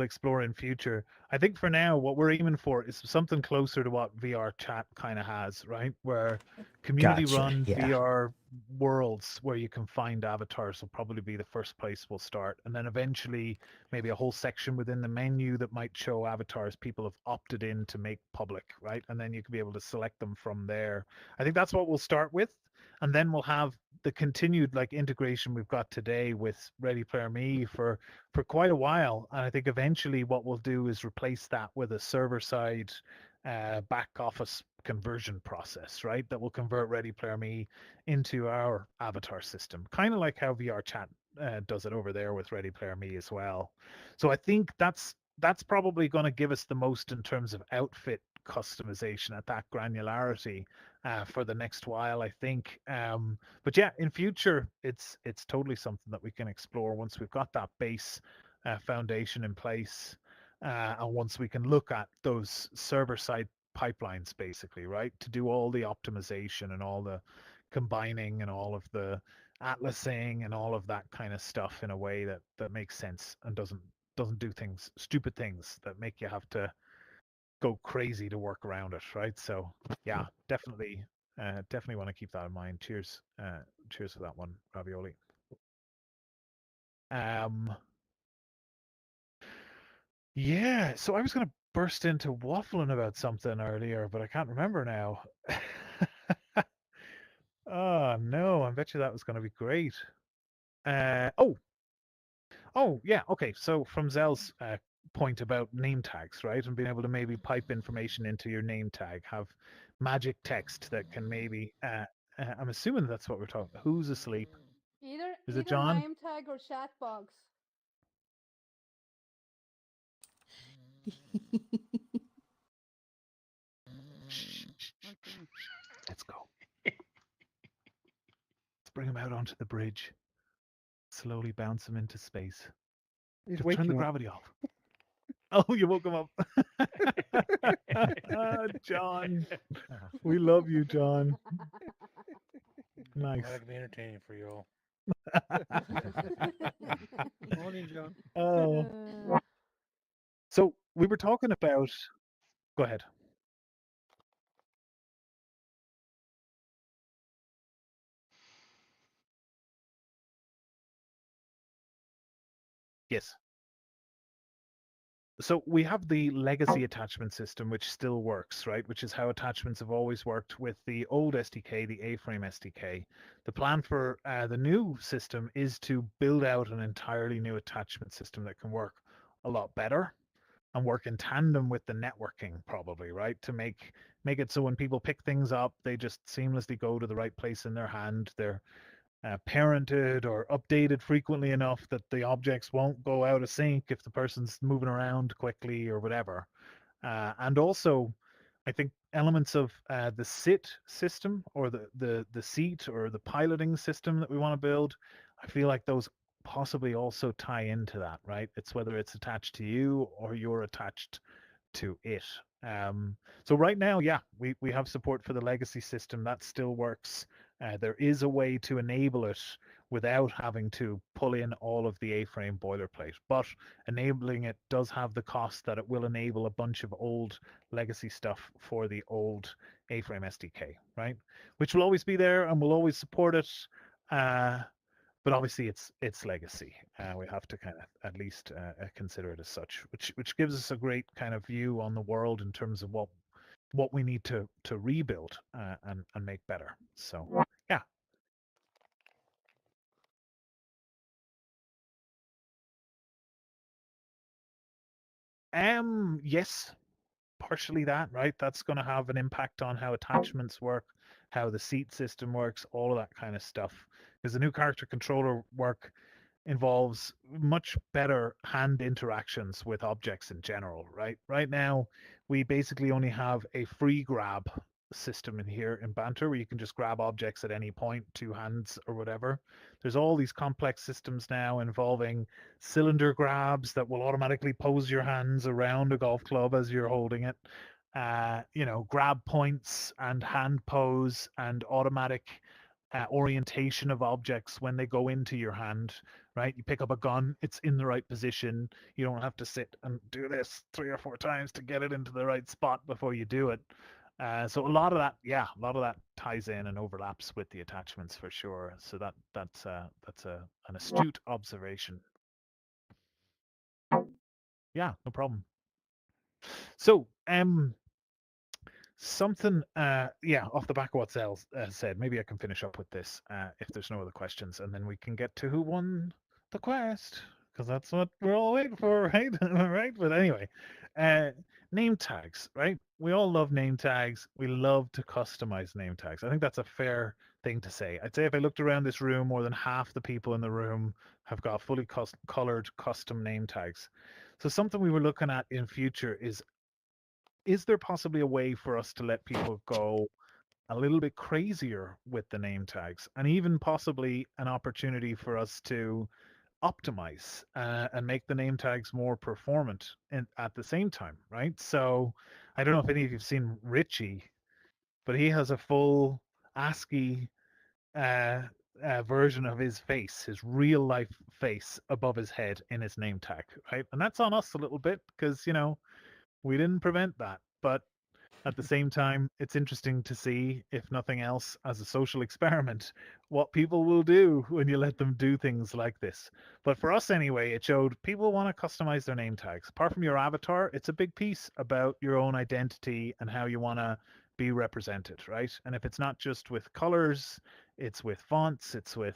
explore in future. I think for now, what we're aiming for is something closer to what VR Chat kind of has, right? Where community-run VR worlds where you can find avatars will probably be the first place we'll start, and then eventually maybe a whole section within the menu that might show avatars people have opted in to make public, right? And then you can be able to select them from there. I think that's what we'll start with, and then we'll have the continued like integration we've got today with Ready Player Me for quite a while. And I think eventually what we'll do is replace that with a server side back office conversion process, right? That will convert Ready Player Me into our avatar system, kind of like how VR Chat does it over there with Ready Player Me as well. So I think that's probably going to give us the most in terms of outfit customization at that granularity for the next while, I think. But yeah, in future, it's totally something that we can explore once we've got that base foundation in place, and once we can look at those server side pipelines, basically, right, to do all the optimization and all the combining and all of the atlasing and all of that kind of stuff in a way that makes sense and doesn't do stupid things that make you have to go crazy to work around it, right? So yeah, definitely want to keep that in mind. Cheers for that one, Ravioli. Yeah, so I was going to burst into waffling about something earlier, but I can't remember now. Oh no, I bet you that was going to be great. Oh yeah, okay. So from Zell's point about name tags, right? And being able to maybe pipe information into your name tag, have magic text that can maybe. I'm assuming that's what we're talking. Who's asleep? Is it Either John? name tag or chat box. Shh, shh, shh, shh. Let's go. Let's bring him out onto the bridge. Slowly bounce him into space. He's Just turn the waking up. gravity off. Oh, you woke him up. John. We love you, John. Nice. Glad to be entertaining for you all. Morning, John. Oh. So we were talking about. Go ahead. Yes. So we have the legacy attachment system, which still works, right? Which is how attachments have always worked with the old SDK, the A-frame SDK. The plan for the new system is to build out an entirely new attachment system that can work a lot better and work in tandem with the networking, probably, right? To make it so when people pick things up, they just seamlessly go to the right place in their hand. They're parented or updated frequently enough that the objects won't go out of sync if the person's moving around quickly or whatever. And also, I think elements of the sit system or the seat or the piloting system that we want to build, I feel like those possibly also tie into that, right? It's whether it's attached to you or you're attached to it. So right now, yeah, we have support for the legacy system. That still works. There is a way to enable it without having to pull in all of the A-frame boilerplate. But enabling it does have the cost that it will enable a bunch of old legacy stuff for the old A-frame SDK, right? Which will always be there and will always support it. But obviously it's legacy. We have to kind of at least consider it as such, which gives us a great kind of view on the world in terms of what we need to rebuild and make better. So yeah. Yes, partially that, right? That's going to have an impact on how attachments work, how the seat system works, all of that kind of stuff. Because the new character controller work involves much better hand interactions with objects in general, right? Right now, we basically only have a free grab system in here in Banter where you can just grab objects at any point, two hands or whatever. There's all these complex systems now involving cylinder grabs that will automatically pose your hands around a golf club as you're holding it. Grab points and hand pose and automatic orientation of objects when they go into your hand, right? You pick up a gun, it's in the right position. You don't have to sit and do this 3 or 4 times to get it into the right spot before you do it. So a lot of that ties in and overlaps with the attachments for sure. So that's an astute observation. Yeah, no problem. So something off the back of what Zell said, maybe I can finish up with this if there's no other questions, and then we can get to who won the quest, because that's what we're all waiting for, right? Right, but anyway, name tags, right? We all love name tags. We love to customize name tags. I think that's a fair thing to say. I'd say if I looked around this room, more than half the people in the room have got fully colored custom name tags. So something we were looking at in future is there possibly a way for us to let people go a little bit crazier with the name tags, and even possibly an opportunity for us to optimize and make the name tags more performant at the same time, right? So I don't know if any of you've seen Richie, but he has a full ASCII version of his face, his real life face above his head in his name tag, right? And that's on us a little bit because, we didn't prevent that. But at the same time, it's interesting to see, if nothing else, as a social experiment, what people will do when you let them do things like this. But for us anyway, it showed people want to customize their name tags. Apart from your avatar, it's a big piece about your own identity and how you want to be represented, right? And if it's not just with colors, it's with fonts, it's with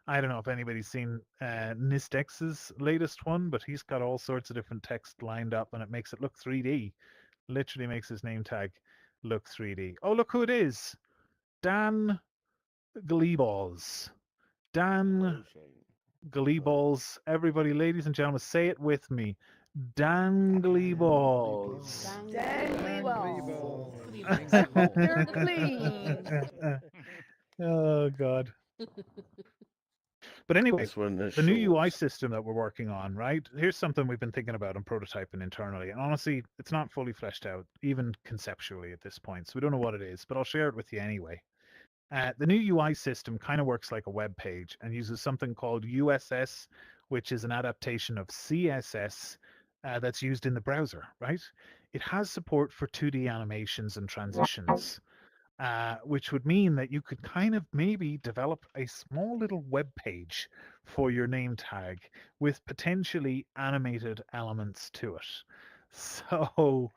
I don't know if anybody's seen Nistex's latest one, but he's got all sorts of different text lined up, and it makes it look 3D. Literally makes his name tag look 3D. Oh, look who it is! Dan Gleeballs. Dan Gleeballs. Everybody, ladies and gentlemen, say it with me. Dangly balls. Dangly balls. Dangly They're balls. clean. Oh God. But anyway, This one is the new UI short. system that we're working on, right? Here's something we've been thinking about and prototyping internally. And honestly, it's not fully fleshed out, even conceptually at this point. So we don't know what it is, but I'll share it with you anyway. The new UI system kind of works like a web page and uses something called USS, which is an adaptation of CSS that's used in the browser, right? It has support for 2D animations and transitions, which would mean that you could kind of maybe develop a small little web page for your name tag with potentially animated elements to it. So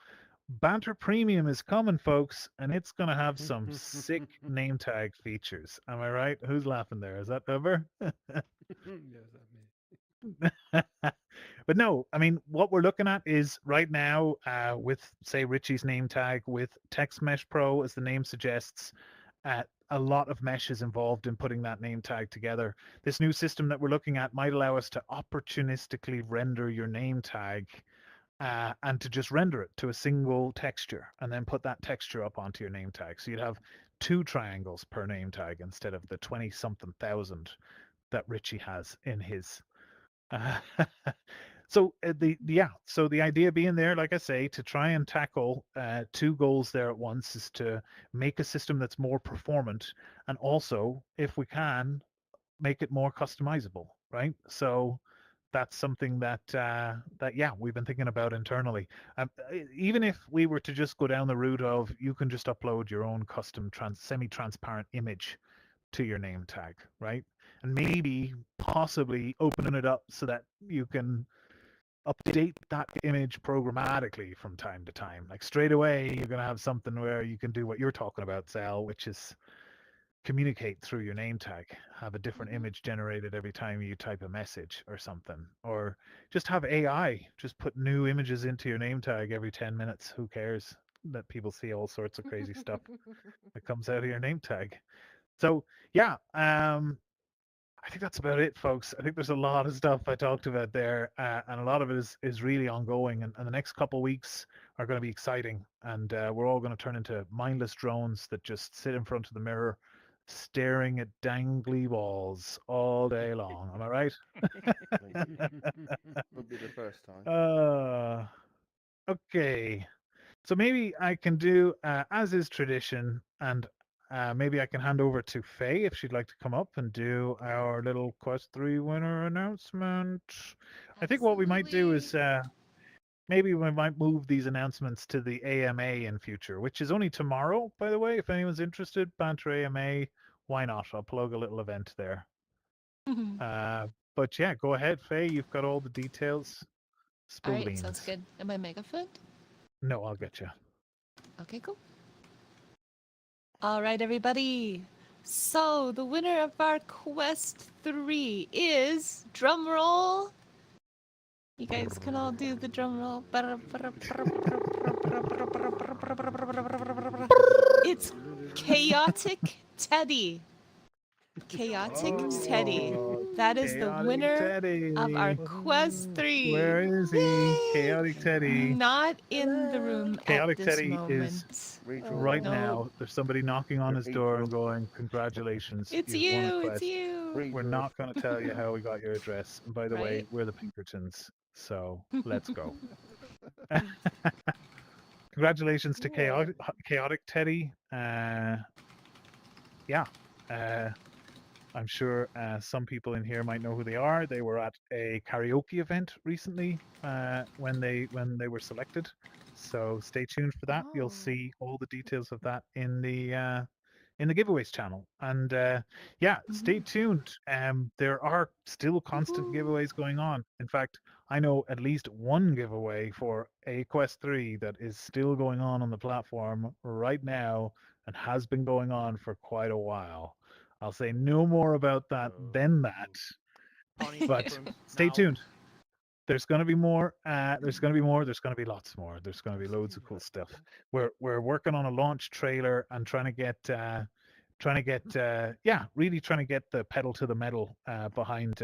Banter Premium is coming, folks, and it's going to have some sick name tag features. Am I right? Who's laughing there? Is that Uber? Yes, that me. But no, I mean, what we're looking at is right now with, say, Richie's name tag with Text Mesh Pro, as the name suggests, a lot of mesh is involved in putting that name tag together. This new system that we're looking at might allow us to opportunistically render your name tag and to just render it to a single texture and then put that texture up onto your name tag. So you'd have 2 triangles per name tag instead of the 20-something thousand that Richie has in his. So the idea being there, like I say, to try and tackle 2 goals there at once is to make a system that's more performant and also, if we can, make it more customizable, right? So that's something that we've been thinking about internally. Even if we were to just go down the route of you can just upload your own custom semi-transparent image to your name tag, right? And maybe possibly opening it up so that you can update that image programmatically from time to time. Like straight away, you're going to have something where you can do what you're talking about, Sal, which is communicate through your name tag, have a different image generated every time you type a message or something, or just have AI just put new images into your name tag every 10 minutes. Who cares that people see all sorts of crazy stuff that comes out of your name tag? So yeah, I think that's about it, folks. I think there's a lot of stuff I talked about there, and a lot of it is really ongoing. And the next couple of weeks are going to be exciting, and we're all going to turn into mindless drones that just sit in front of the mirror, staring at dangly balls all day long. Am I right? Would be the first time. Okay. So maybe I can do, as is tradition, and maybe I can hand over to Faye if she'd like to come up and do our little Quest 3 winner announcement. I think what we might do is maybe we might move these announcements to the AMA in future, which is only tomorrow, by the way. If anyone's interested, Banter AMA, why not? I'll plug a little event there. But yeah, go ahead, Faye. You've got all the details. All Spill the right, sounds beans. good. Am I megaphone? No, I'll get you. Okay, cool. All right, everybody. So the winner of our Quest 3 is, drum roll. You guys can all do the drum roll. It's Chaotic Teddy. Chaotic Teddy. That is the Chaotic winner Teddy. of our Quest 3. Where is he? Yay! Chaotic Teddy. Not in the room Chaotic at this Teddy moment. is Redraw. right No. now. There's somebody knocking on his door and going, "Congratulations, It's you've won a you, quest." it's you. We're not going to tell you how we got your address. And by the way, Right? we're the Pinkertons, so let's go. Congratulations to Chaotic Teddy. I'm sure some people in here might know who they are. They were at a karaoke event recently when they were selected. So stay tuned for that. You'll see all the details of that in the giveaways channel. And stay tuned. There are still constant giveaways going on. In fact, I know at least one giveaway for a Quest 3 that is still going on the platform right now and has been going on for quite a while. I'll say no more about that than that. But stay tuned. There's going to be more. There's going to be more. There's going to be lots more. There's going to be loads of cool stuff. We're working on a launch trailer and really trying to get the pedal to the metal behind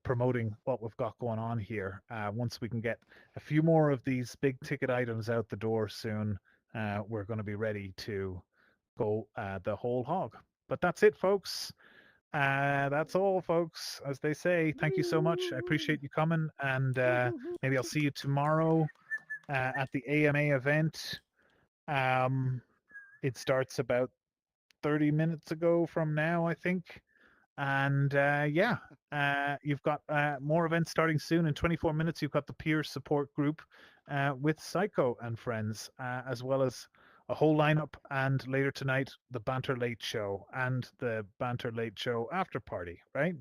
promoting what we've got going on here. Once we can get a few more of these big ticket items out the door soon, we're going to be ready to go the whole hog. But that's it, folks. That's all, folks. As they say, thank you so much. I appreciate you coming, and maybe I'll see you tomorrow at the AMA event. It starts about 30 minutes ago from now, I think. And you've got more events starting soon. In 24 minutes, you've got the peer support group with Psycho and friends, as well as a whole lineup. And later tonight, the Banter Late Show and the Banter Late Show after party, right?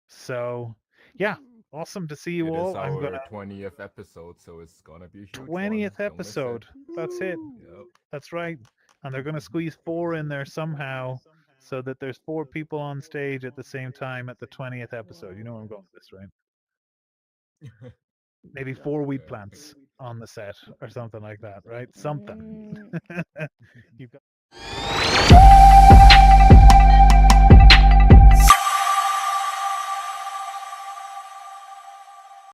So, yeah, awesome to see you It all. is I'm our gonna 20th episode, so it's gonna be a huge 20th one. Don't miss it. episode. That's it. Yep. That's right. And they're gonna squeeze 4 in there somehow, so that there's 4 people on stage at the same time at the 20th episode. You know where I'm going with this, right? Maybe 4 wheat plants on the set or something like that, right? Something. You've got